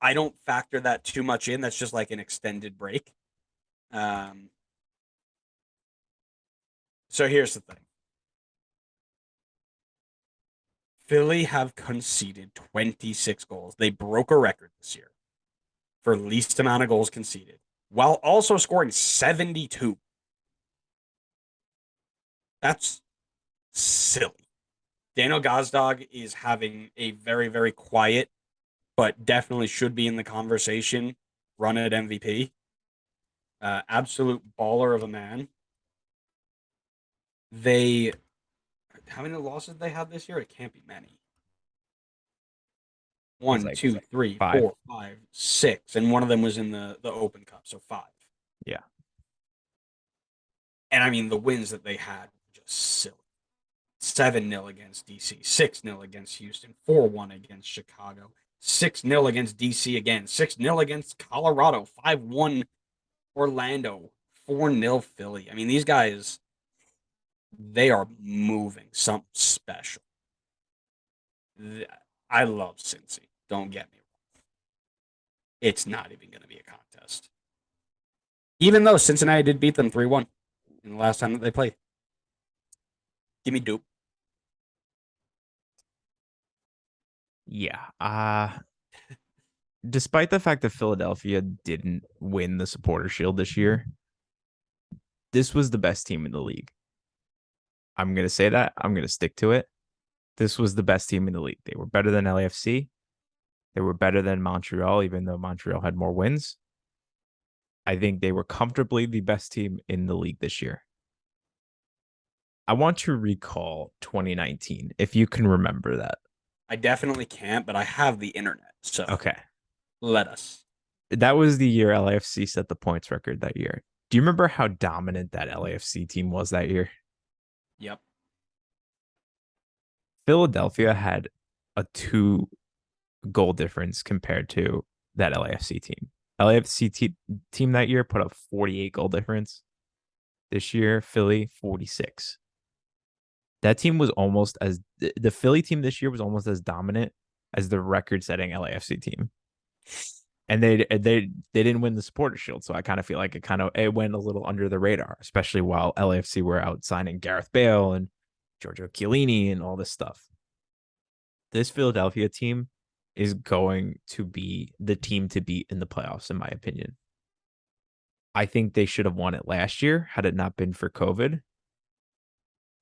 I don't factor that too much in. That's just like an extended break. Um, so here's the thing. Philly have conceded 26 goals. They broke a record this year for least amount of goals conceded, while also scoring 72. That's silly. Daniel Gazdag is having a very, very quiet, but definitely should be in the conversation run at MVP. Absolute baller of a man. They, how many losses did they have this year? It can't be many. It's One, like two, three, five. four, five, six, and one of them was in the Open Cup, so five. Yeah. And I mean, the wins that they had were just silly. 7-0 against DC, 6-0 against Houston, 4-1 against Chicago, 6-0 against DC again, 6-0 against Colorado, 5-1 Orlando, 4-0 Philly. I mean, these guys, they are moving something special. I love Cincy. Don't get me wrong. It's not even going to be a contest. Even though Cincinnati did beat them 3-1 in the last time that they played. Give me Dupe. Yeah. Despite the fact that Philadelphia didn't win the Supporter Shield this year, this was the best team in the league. I'm going to say that. I'm going to stick to it. This was the best team in the league. They were better than LAFC. They were better than Montreal, even though Montreal had more wins. I think they were comfortably the best team in the league this year. I want to recall 2019, if you can remember that. I definitely can't, but I have the internet. So Okay. let us. That was the year LAFC set the points record that year. Do you remember how dominant that LAFC team was that year? Yep. Philadelphia had a 2 goal difference compared to that LAFC team. Team that year put up 48 goal difference. This year, Philly 46. That team was almost as the Philly team this year was almost as dominant as the record-setting LAFC team. And they didn't win the Supporter Shield, so I kind of feel like it went a little under the radar, especially while LAFC were out signing Gareth Bale and Giorgio Chiellini and all this stuff. This Philadelphia team is going to be the team to beat in the playoffs, in my opinion. I think they should have won it last year had it not been for COVID.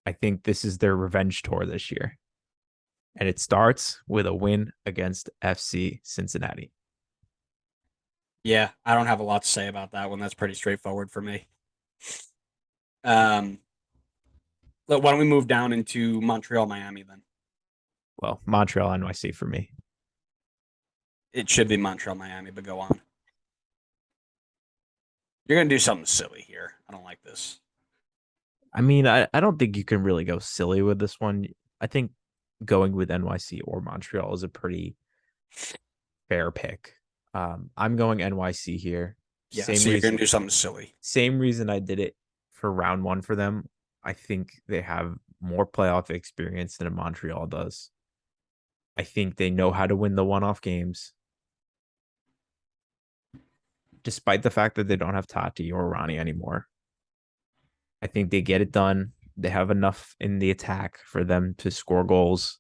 I think this is their revenge tour this year. And it starts with a win against FC Cincinnati. Yeah, I don't have a lot to say about that one. That's pretty straightforward for me. Um, why don't we move down into Montreal, Miami then? Well, Montreal NYC for me. It should be Montreal, Miami, but go on. You're gonna do something silly here. I don't like this. I mean, I don't think you can really go silly with this one. I think going with NYC or Montreal is a pretty fair pick. I'm going NYC here. Yeah, Same so you're reason. gonna do something silly. Same reason I did it for round one for them. I think they have more playoff experience than Montreal does. I think they know how to win the one-off games, despite the fact that they don't have Tati or Ronnie anymore. I think they get it done. They have enough in the attack for them to score goals.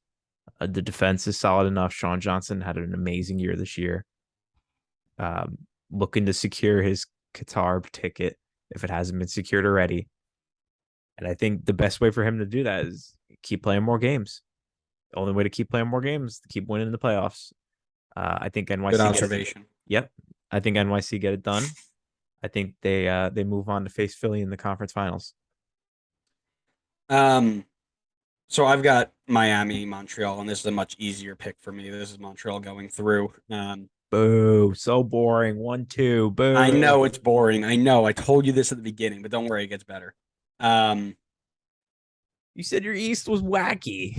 The defense is solid enough. Sean Johnson had an amazing year this year. Looking to secure his Qatar ticket if it hasn't been secured already. And I think the best way for him to do that is keep playing more games. The only way to keep playing more games is to keep winning the playoffs. I think Good NYC gets it. observation. Yep. I think NYC get it done. I think they move on to face Philly in the conference finals. Um, so I've got Miami, Montreal, and this is a much easier pick for me. This is Montreal going through. Boo. So boring. 1-2. I Boo. know it's boring. I know. I told you this at the beginning, but don't worry, it gets better. Um, You said your East was wacky.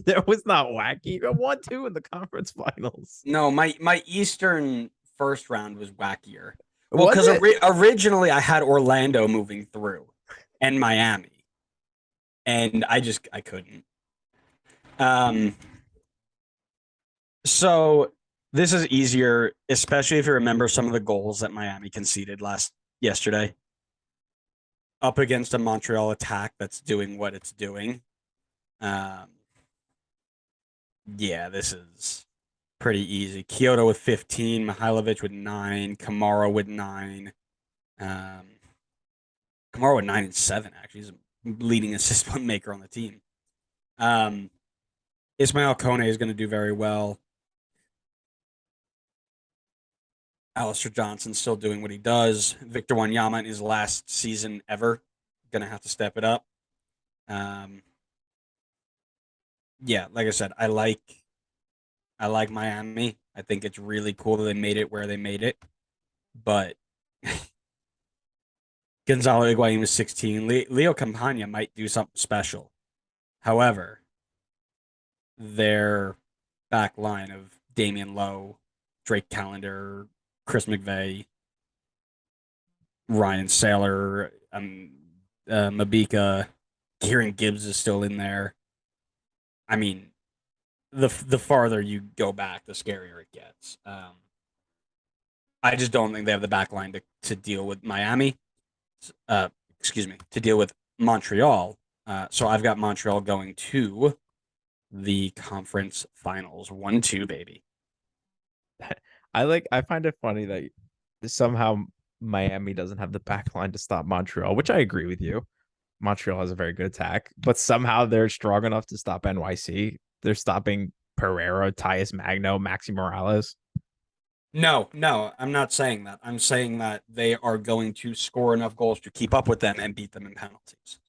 That was not wacky. You got 1-2 in the conference finals. no, my Eastern first round was wackier. Well, Was because it? originally I had Orlando moving through and Miami, and I couldn't. Um, so this is easier, especially if you remember some of the goals that Miami conceded yesterday up against a Montreal attack that's doing what it's doing. Um, yeah, this is pretty easy. Kyoto with 15, Mihailovic with 9, Kamara with 9. Um, Kamara with 9 and 7, actually. He's a leading assist maker on the team. Um, Ismail Kone is going to do very well. Alistair Johnson's still doing what he does. Victor Wanyama in his last season ever, going to have to step it up. Um, yeah, like I said, I like Miami. I think it's really cool that they made it where they made it. But Gonzalo Higuain was 16. Leo Campagna might do something special. However, their back line of Damian Lowe, Drake Callender, Chris McVeigh, Ryan Saylor, Mabika, Kieran Gibbs is still in there. I mean, the farther you go back, the scarier it gets. I just don't think they have the back line to deal with Miami. Excuse me, to deal with Montreal. So I've got Montreal going to the conference finals. 1-2, baby. I find it funny that somehow Miami doesn't have the back line to stop Montreal, which I agree with you. Montreal has a very good attack, but somehow they're strong enough to stop NYC. They're stopping Pereira, Tyus Magno, Maxi Morales. No, I'm not saying that. I'm saying that they are going to score enough goals to keep up with them and beat them in penalties.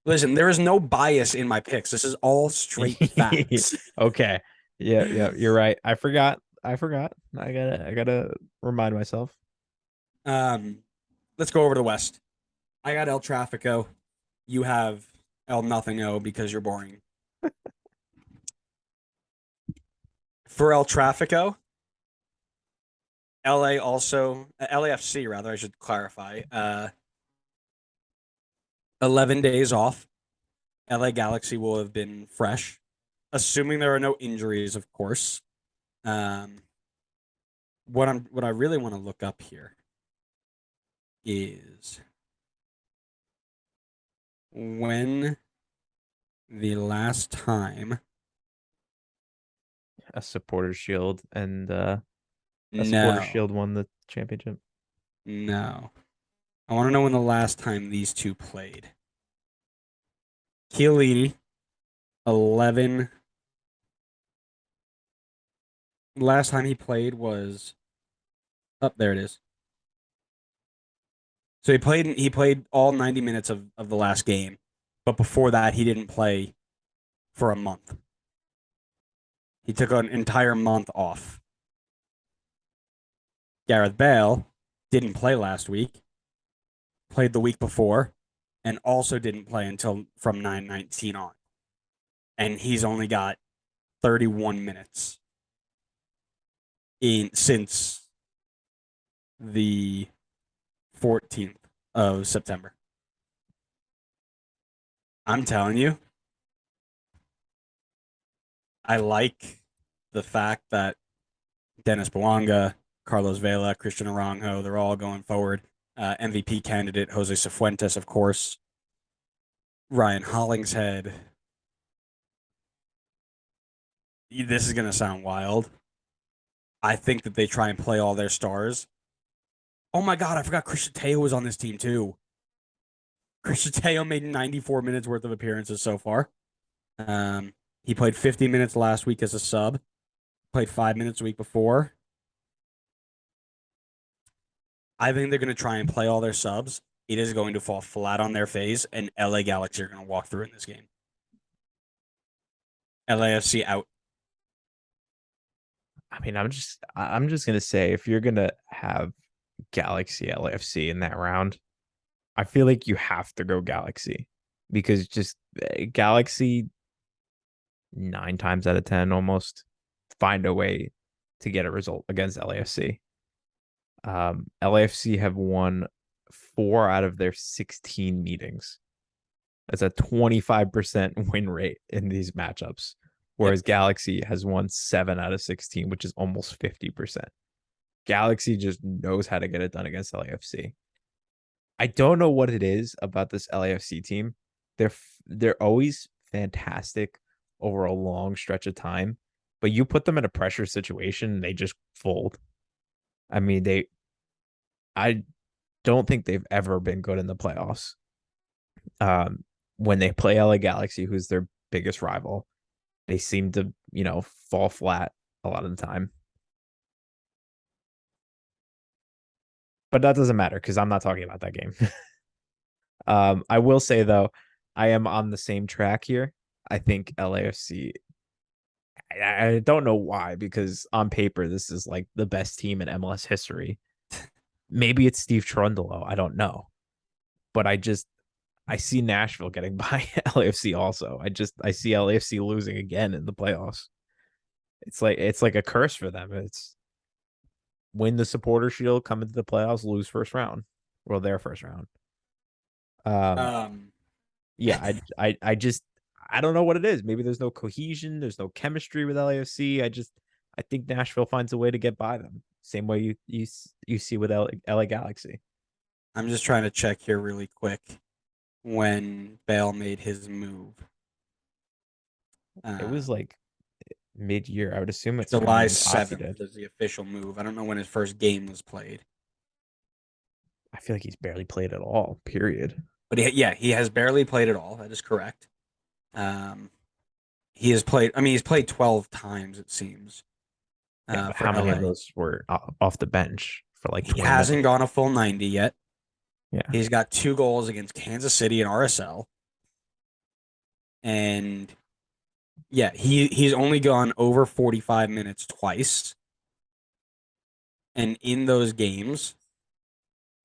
Listen, there is no bias in my picks. This is all straight facts. Okay. Yeah, you're right. I forgot. I gotta remind myself. Um, let's go over to the West. I got El Trafico. You have El Nothing O because you're boring. For El Trafico, LA also LAFC rather, I should clarify. 11 days off. LA Galaxy will have been fresh, assuming there are no injuries, of course. Um, what I really want to look up here is when the last time. A supporter shield and a supporter No, shield won the championship. no. I want to know when the last time these two played. Chiellini, 11. Last time he played was up there. It is. So he played all 90 minutes of the last game, but before that he didn't play for a month. He took an entire month off. Gareth Bale didn't play last week, played the week before, and also didn't play until from 9/19 on. And he's only got 31 minutes in since the 14th of September. I'm telling you, I like the fact that Dennis Bouanga, Carlos Vela, Christian Aranjo, they're all going forward. MVP candidate Jose Cifuentes, of course. Ryan Hollingshead. This is going to sound wild. I think that they try and play all their stars. Oh my God, I forgot Christian Teo was on this team too. Christian Teo made 94 minutes worth of appearances so far. He played 50 minutes last week as a sub. Played 5 minutes a week before. I think they're going to try and play all their subs. It is going to fall flat on their face, and LA Galaxy are going to walk through in this game. LAFC out. I mean, I'm just gonna say if you're gonna have Galaxy LAFC in that round, I feel like you have to go Galaxy because just Galaxy 9 times out of 10 almost find a way to get a result against LAFC. LAFC have won 4 out of their 16 meetings. That's a 25% win rate in these matchups, Yep. whereas Galaxy has won 7 out of 16, which is almost 50%. Galaxy just knows how to get it done against LAFC. I don't know what it is about this LAFC team. They're always fantastic over a long stretch of time, but you put them in a pressure situation, and they just fold. I mean, I don't think they've ever been good in the playoffs. Um, when they play LA Galaxy, who's their biggest rival, they seem to, fall flat a lot of the time. But that doesn't matter because I'm not talking about that game. I will say though, I am on the same track here. I think LAFC. I don't know why, because on paper this is like the best team in MLS history. Maybe it's Steve Cherundolo. I don't know, but I see Nashville getting by LAFC. Also, I see LAFC losing again in the playoffs. It's like a curse for them. It's win the supporter shield, come into the playoffs, lose first round, well, their first round. Um, Um, yeah, I don't know what it is. Maybe there's no cohesion, there's no chemistry with LAFC. I think Nashville finds a way to get by them. Same way you see with LA Galaxy. I'm just trying to check here really quick when Bale made his move. It was Um, like mid-year. I would assume it's kind of July when Posse 7th did. was the official move. I don't know when his first game was played. I feel like he's barely played at all. Period. But yeah, he has barely played at all. That is correct. Um, he has played. I mean, he's played 12 times it seems Yeah, but for how many of LA. those were off the bench for like He 20 hasn't minutes? gone a full 90 yet. Yeah. He's got 2 goals against Kansas City and RSL, and yeah, he's only gone over 45 minutes twice, and in those games,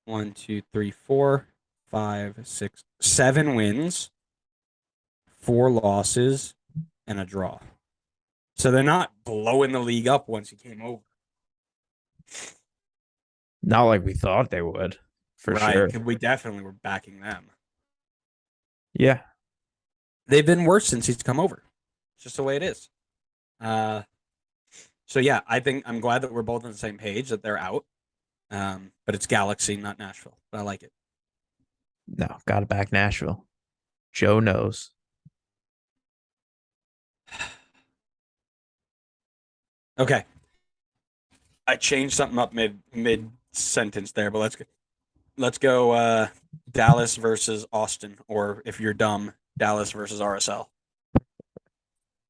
one, two, three, four, five, six, 7 wins, 4 losses, and a draw. So they're not blowing the league up once he came over. Not like we thought they would, for Right. sure. 'Cause we definitely were backing them. Yeah. They've been worse since he's come over. It's just the way it is. Uh, so yeah, I think I'm glad that we're both on the same page that they're out. But it's Galaxy, not Nashville. But I like it. No, got to back Nashville. Joe knows. Okay. I changed something up mid sentence there, but let's go Dallas versus Austin, or if you're dumb, Dallas versus RSL.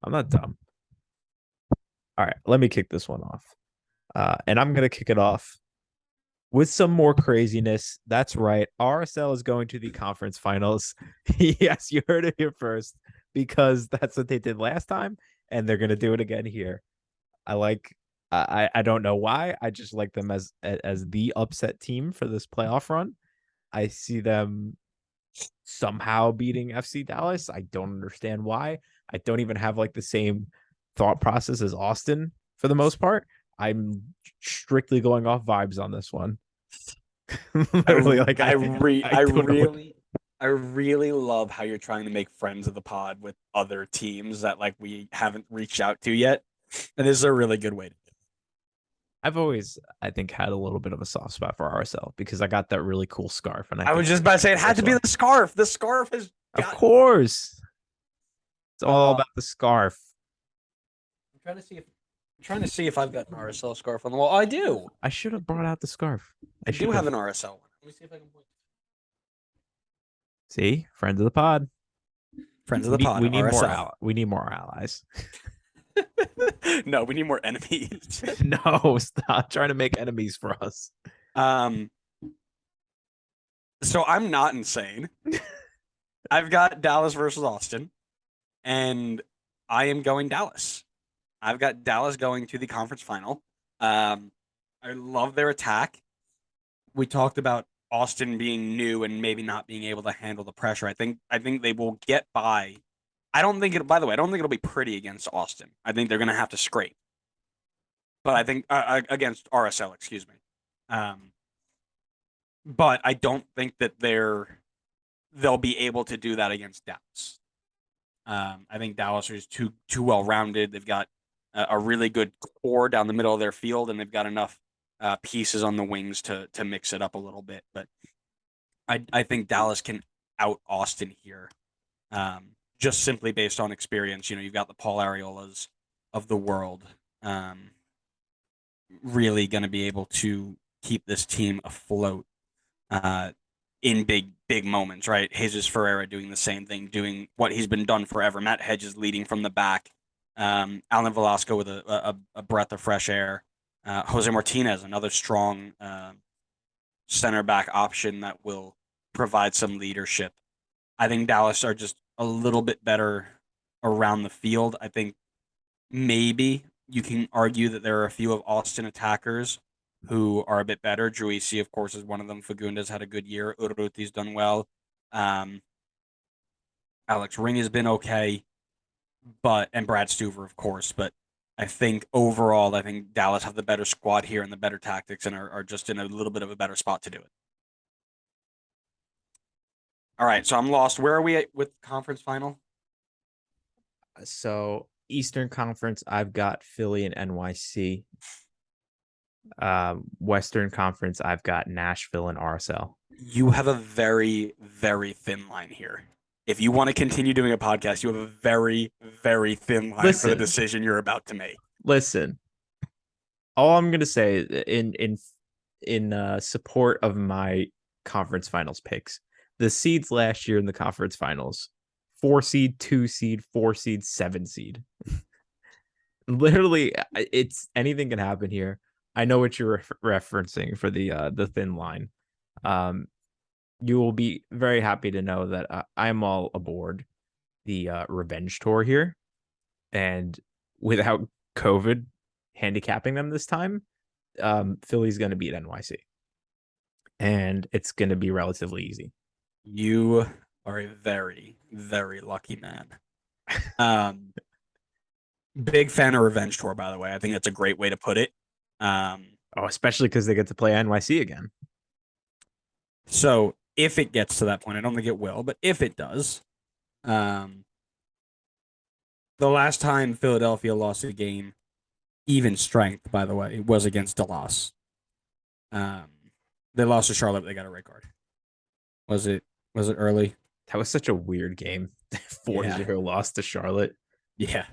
I'm not dumb. All right, let me kick this one off. And I'm going to kick it off with some more craziness. That's right. RSL is going to the conference finals. Yes, you heard it here first, because that's what they did last time, and they're going to do it again here. I like. I don't know why. I just like them as the upset team for this playoff run. I see them somehow beating FC Dallas. I don't understand why. I don't even have like the same thought process as Austin for the most part. I'm strictly going off vibes on this one. Literally, like I I don't know what. really love how you're trying to make friends of the pod with other teams that like we haven't reached out to yet, and this is a really good way to do it. I've always, I think, had a little bit of a soft spot for RSL because I got that really cool scarf, and I I think was just about to say it had as to be well. the scarf. The scarf has Of got. course, it's all Uh, about the scarf. I'm trying to see if I've got an RSL scarf on the wall. I do. I should have brought out the scarf. I I do should have have. an RSL one. Let me see if I can point. See, friends of the pod. Friends of We the need pod, we need more RSL. we need more allies. No, we need more enemies. No, stop trying to make enemies for us. um, so I'm not insane. I've got Dallas versus Austin, and I am going Dallas. I've got Dallas going to the conference final. I love their attack. We talked about Austin being new and maybe not being able to handle the pressure. I think they will get by. I don't think it. By the way, I don't think it'll be pretty against Austin. I think they're going to have to scrape. But I think against RSL, excuse me. Um, but I don't think that they'll be able to do that against Dallas. I think Dallas is too well rounded. They've got a really good core down the middle of their field, and they've got enough pieces on the wings to mix it up a little bit. But I think Dallas can out Austin here, just simply based on experience. You know, you've got the Paul Ariolas of the world, really going to be able to keep this team afloat in big moments, right? Jesus Ferreira doing the same thing, doing what he's been done forever. Matt Hedges leading from the back. Alan Velasco with a breath of fresh air. Jose Martinez, another strong center back option that will provide some leadership. I think Dallas are just a little bit better around the field. I think maybe you can argue that there are a few of Austin attackers who are a bit better. Druisi, of course, is one of them. Fagundes had a good year. Urruti's done well. Alex Ring has been okay, and Brad Stuver, of course. But I think overall, I think Dallas have the better squad here and the better tactics and are just in a little bit of a better spot to do it. All right, so I'm lost. Where are we at with conference final? So Eastern Conference, I've got Philly and NYC. Western Conference, I've got Nashville and RSL. You have a very, very thin line here. If you want to continue doing a podcast, you have a very, very thin line for the decision you're about to make. Listen, all I'm gonna say in support of my conference finals picks, the seeds last year in the conference finals: 4 seed, 2 seed, 4 seed, 7 seed. Literally, it's anything can happen here. I know what you're referencing for the thin line. You will be very happy to know that I'm all aboard the revenge tour here, and without COVID handicapping them this time, Philly's going to beat NYC, and it's going to be relatively easy. You are a very, very lucky man. Big fan of revenge tour, by the way. I think that's a great way to put it. Especially because they get to play NYC again. So if it gets to that point, I don't think it will, but if it does, the last time Philadelphia lost a game, even strength, by the way, was against Dallas. They lost to Charlotte. They got a red card. Was it early? That was such a weird game. 4-0 loss to Charlotte. Yeah.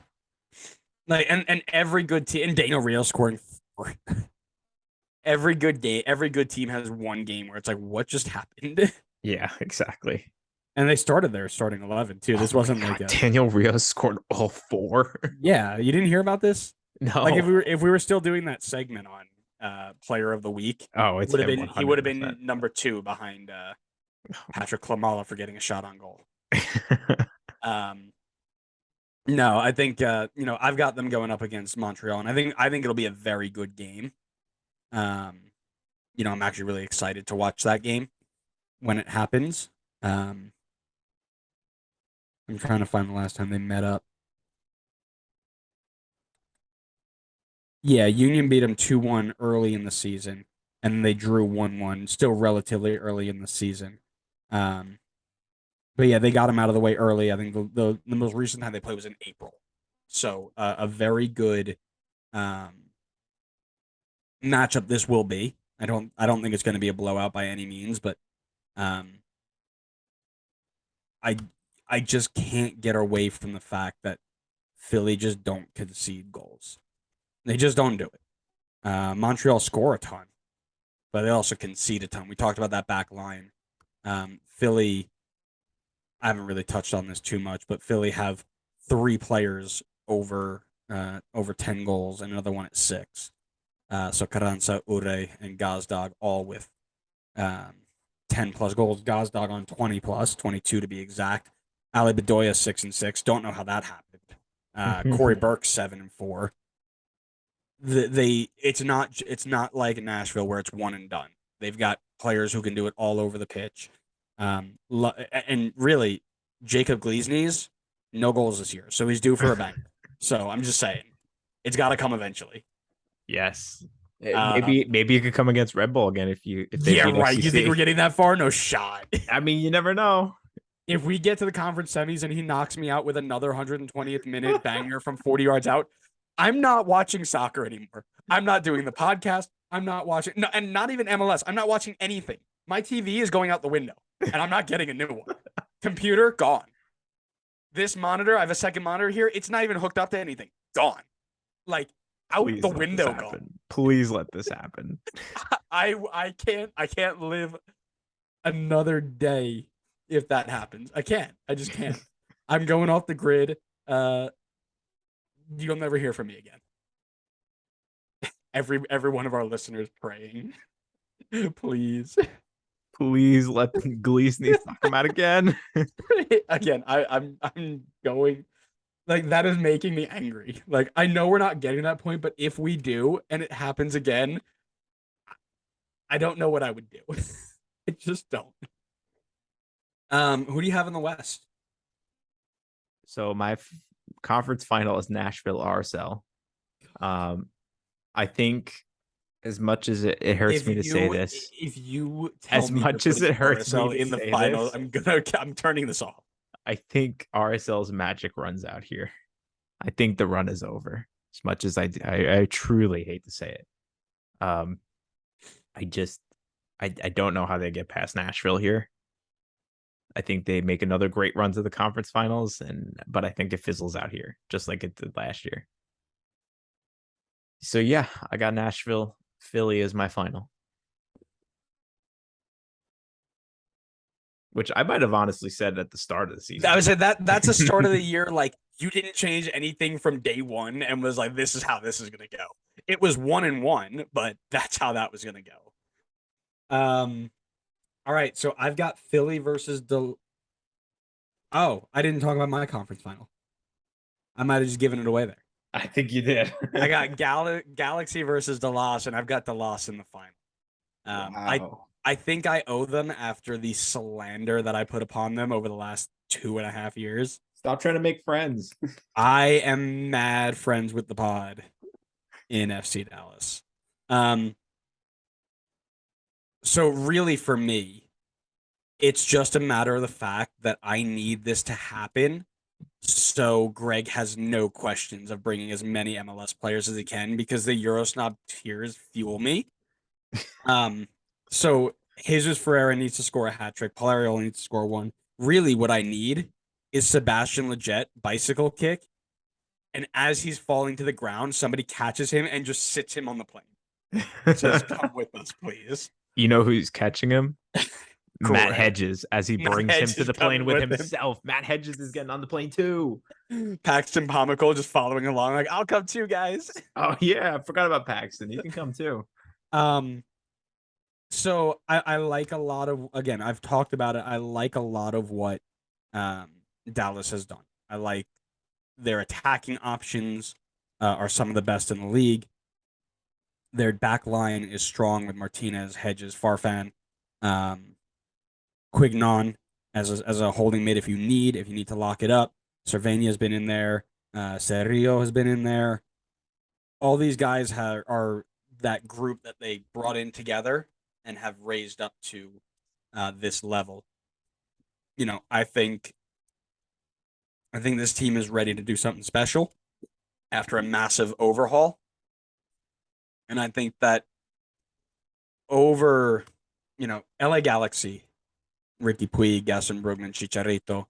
Like and every good team, and Daniel Rios scoring 4. Every good team has one game where it's like, what just happened? Yeah, exactly. And they started their starting 11 too. This wasn't like Daniel Rios scored all 4. Yeah, you didn't hear about this? No. Like if we were still doing that segment on Player of the Week, he would have been number 2 behind Patrick Klamala for getting a shot on goal. No, I think I've got them going up against Montreal, and I think it'll be a very good game. I'm actually really excited to watch that game when it happens. I'm trying to find the last time they met up. Yeah, Union beat them 2-1 early in the season, and they drew 1-1, still relatively early in the season. But yeah, they got them out of the way early. I think the most recent time they played was in April. So a very good matchup this will be. I don't think it's going to be a blowout by any means, but I just can't get away from the fact that Philly just don't concede goals. They just don't do it. Montreal score a ton, but they also concede a ton. We talked about that back line. Philly, I haven't really touched on this too much, but Philly have 3 players over 10 goals and another one at 6. So Carranza, Ure, and Gazdag all with 10 plus goals. Gazdag on 20 plus, 22 to be exact. Ali Bedoya 6-6. Don't know how that happened. Corey Burke 7-4. it's not like Nashville where it's one and done. They've got players who can do it all over the pitch. And really, Jacob Gleesney's no goals this year, so he's due for a bang. So I'm just saying, it's got to come eventually. Yes. Um, Maybe you could come against Red Bull again if they yeah, beat right. You think we're FCC. getting that far? No shot. I mean, you never know. If we get to the conference semis and he knocks me out with another 120th minute banger from 40 yards out, I'm not watching soccer anymore. I'm not doing the podcast. I'm not watching, no, and not even MLS. I'm not watching anything. My TV is going out the window, and I'm not getting a new one. Computer gone. This monitor, I have a second monitor here. It's not even hooked up to anything. Gone. Like out the Please let this window gone. happen. Please let this happen. I can't live another day if that happens. I can't. I just can't. I'm going off the grid. You'll never hear from me again. Every one of our listeners praying. Please. Please let Gleason come out again. Again, I'm going like that is making me angry. Like I know we're not getting that point, but if we do and it happens again, I don't know what I would do. I just don't. Who do you have in the West? So my conference final is Nashville RSL. I think as much as it hurts me to say this, if you tell as me much you're as it putting hurts me RSL to in the say final, this, I'm turning this off. I think RSL's magic runs out here. I think the run is over. As much as I truly hate to say it. I just I don't know how they get past Nashville here. I think they make another great run to the conference finals, but I think it fizzles out here, just like it did last year. So yeah, I got Nashville, Philly as my final. Which I might have honestly said at the start of the season. I would say that's a start of the year. Like you didn't change anything from day one and was like, this is how this is gonna go. It was 1-1, but that's how that was gonna go. All right, so I've got Philly versus the. Oh, I didn't talk about my conference final. I might have just given it away there. I think you did. I got Galaxy versus Dallas, and I've got Dallas in the final. Wow. I think I owe them after the slander that I put upon them over the last 2.5 years. Stop trying to make friends. I am mad friends with the pod in FC Dallas. So really for me, it's just a matter of the fact that I need this to happen. So Greg has no questions of bringing as many MLS players as he can because the Eurosnob tears fuel me. So Jesus Ferreira needs to score a hat trick. Paul Arriola needs to score one. Really, what I need is Sebastian Lletget bicycle kick, and as he's falling to the ground, somebody catches him and just sits him on the plane. Says, "Come with us, please." You know who's catching him? Cool, Matt right? Hedges as he Matt brings him Hedges to the is plane coming with with him. himself. Matt Hedges is getting on the plane too. Paxton Pomykal just following along, like, "I'll come too, guys." Oh yeah, I forgot about Paxton. He can come too. So I like a lot of, again, I've talked about it. I like a lot of what Dallas has done. I like their attacking options are some of the best in the league. Their back line is strong with Martinez, Hedges, Farfan, Quignon as a holding mid if you need to lock it up. Cervania has been in there. Cerrillo has been in there. All these guys are that group that they brought in together and have raised up to this level. You know, I think this team is ready to do something special after a massive overhaul. And I think that over, LA Galaxy, Ricky Puig, Gaston Brugman, Chicharito,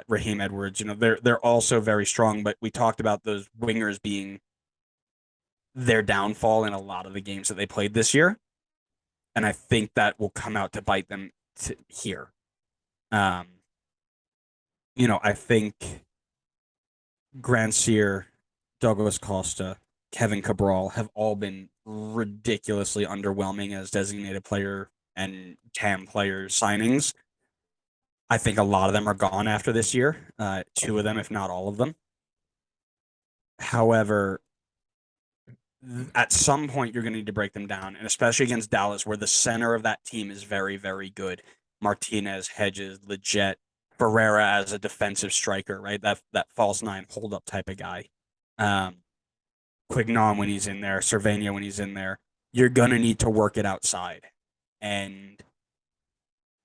Raheem Edwards, they're also very strong, but we talked about those wingers being their downfall in a lot of the games that they played this year. And I think that will come out to bite them here. I think Grandsir, Douglas Costa, Kevin Cabral have all been ridiculously underwhelming as designated player and TAM player signings. I think a lot of them are gone after this year. Two of them, if not all of them. However, at some point you're going to need to break them down, and especially against Dallas, where the center of that team is very, very good. Martinez, Hedges, Leggett, Ferreira as a defensive striker, right? That false nine hold up type of guy. Um, Quignon when he's in there, Cervania when he's in there. You're gonna need to work it outside, and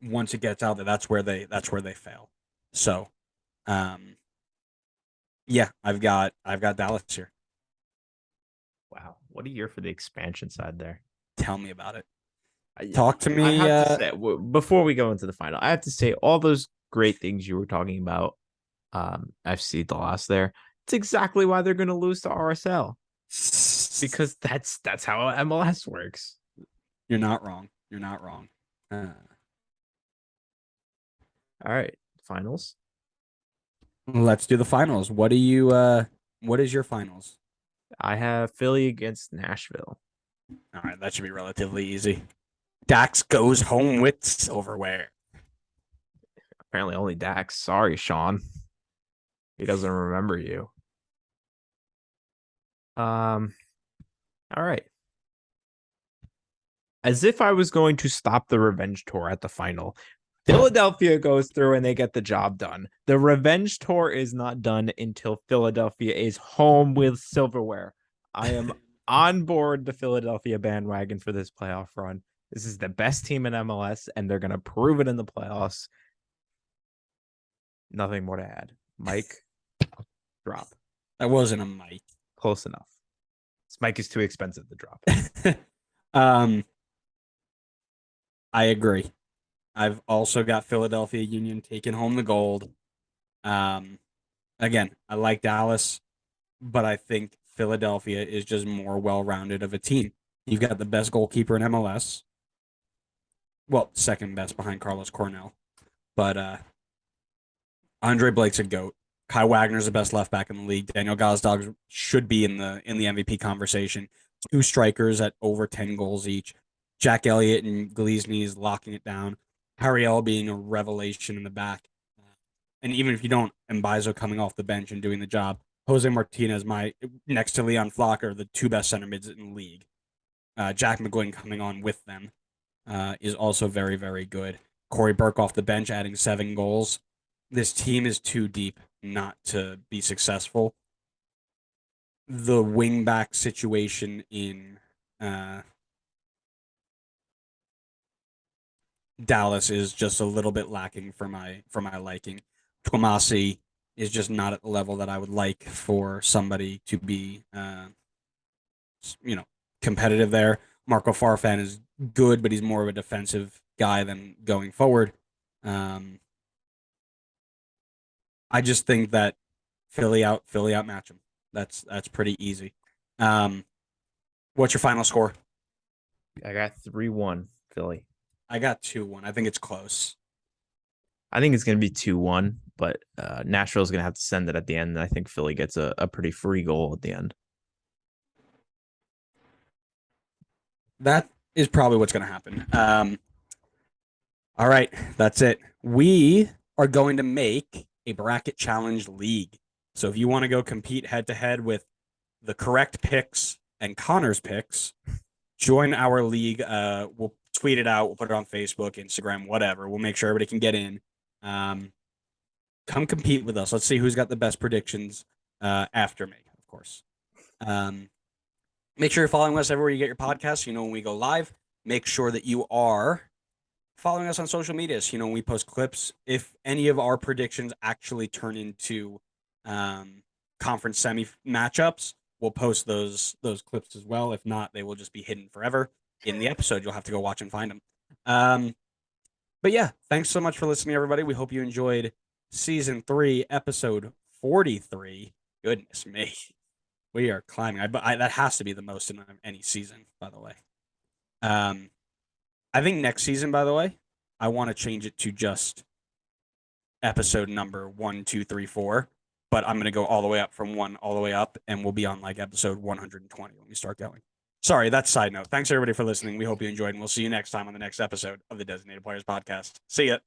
once it gets out there, that's where they fail. So, um, yeah, I've got Dallas here. Wow, what a year for the expansion side there. Tell me about it. I, Talk to I me. have to say before we go into the final, I have to say all those great things you were talking about. FC the loss there. It's exactly why they're going to lose to RSL because that's how MLS works. You're not wrong. You're not wrong. All right, finals. Let's do the finals. What do you? What is your finals? I have Philly against Nashville. All right, that should be relatively easy. Dax goes home with silverware. Apparently, only Dax. Sorry, Sean. He doesn't remember you. All right. As if I was going to stop the revenge tour at the final, Philadelphia goes through and they get the job done. The revenge tour is not done until Philadelphia is home with silverware. I am on board the Philadelphia bandwagon for this playoff run. This is the best team in MLS, and they're going to prove it in the playoffs. Nothing more to add. Mike, drop. That wasn't a mic. Close enough. This mic is too expensive to drop. I agree. I've also got Philadelphia Union taking home the gold. Again, I like Dallas, but I think Philadelphia is just more well-rounded of a team. You've got the best goalkeeper in MLS. Well, second best behind Carlos Cornell. But Andre Blake's a GOAT. Kai Wagner's the best left back in the league. Daniel Gazdag should be in the MVP conversation. Two strikers at over 10 goals each. Jack Elliott and Glesny is locking it down. Harriel being a revelation in the back. And even if you don't, Mbaizo coming off the bench and doing the job. Jose Martinez, next to Leon Flocker, the two best center mids in the league. Jack McGuinn coming on with them is also very, very good. Corey Burke off the bench adding 7 goals. This team is too deep not to be successful. The wingback situation in Dallas is just a little bit lacking for my liking. Tomasi is just not at the level that I would like for somebody to be, competitive there. Marco Farfan is good, but he's more of a defensive guy than going forward. I just think that Philly outmatch them. That's pretty easy. What's your final score? I got 3-1 Philly. I got 2-1. I think it's close. I think it's going to be 2-1, but Nashville's going to have to send it at the end. And I think Philly gets a pretty free goal at the end. That is probably what's going to happen. All right, that's it. We are going to make a bracket challenge league. So if you want to go compete head to head with the correct picks and Connor's picks, join our league. We'll tweet it out. We'll put it on Facebook, Instagram, whatever. We'll make sure everybody can get in. Come compete with us. Let's see who's got the best predictions after me, of course. Make sure you're following us everywhere you get your podcasts. You know, when we go live, make sure that you are following us on social media. So, you know, when we post clips, if any of our predictions actually turn into conference semi matchups, we'll post those clips as well. If not, they will just be hidden forever in the episode. You'll have to go watch and find them. But yeah, thanks so much for listening, everybody. We hope you enjoyed season 3, episode 43. Goodness me. We are climbing. That has to be the most in any season, by the way. I think next season, by the way, I want to change it to just episode number 1, 2, 3, 4. But I'm going to go all the way up from 1 all the way up, and we'll be on like episode 120 when we start going. Sorry, that's a side note. Thanks, everybody, for listening. We hope you enjoyed, and we'll see you next time on the next episode of the Designated Players Podcast. See ya.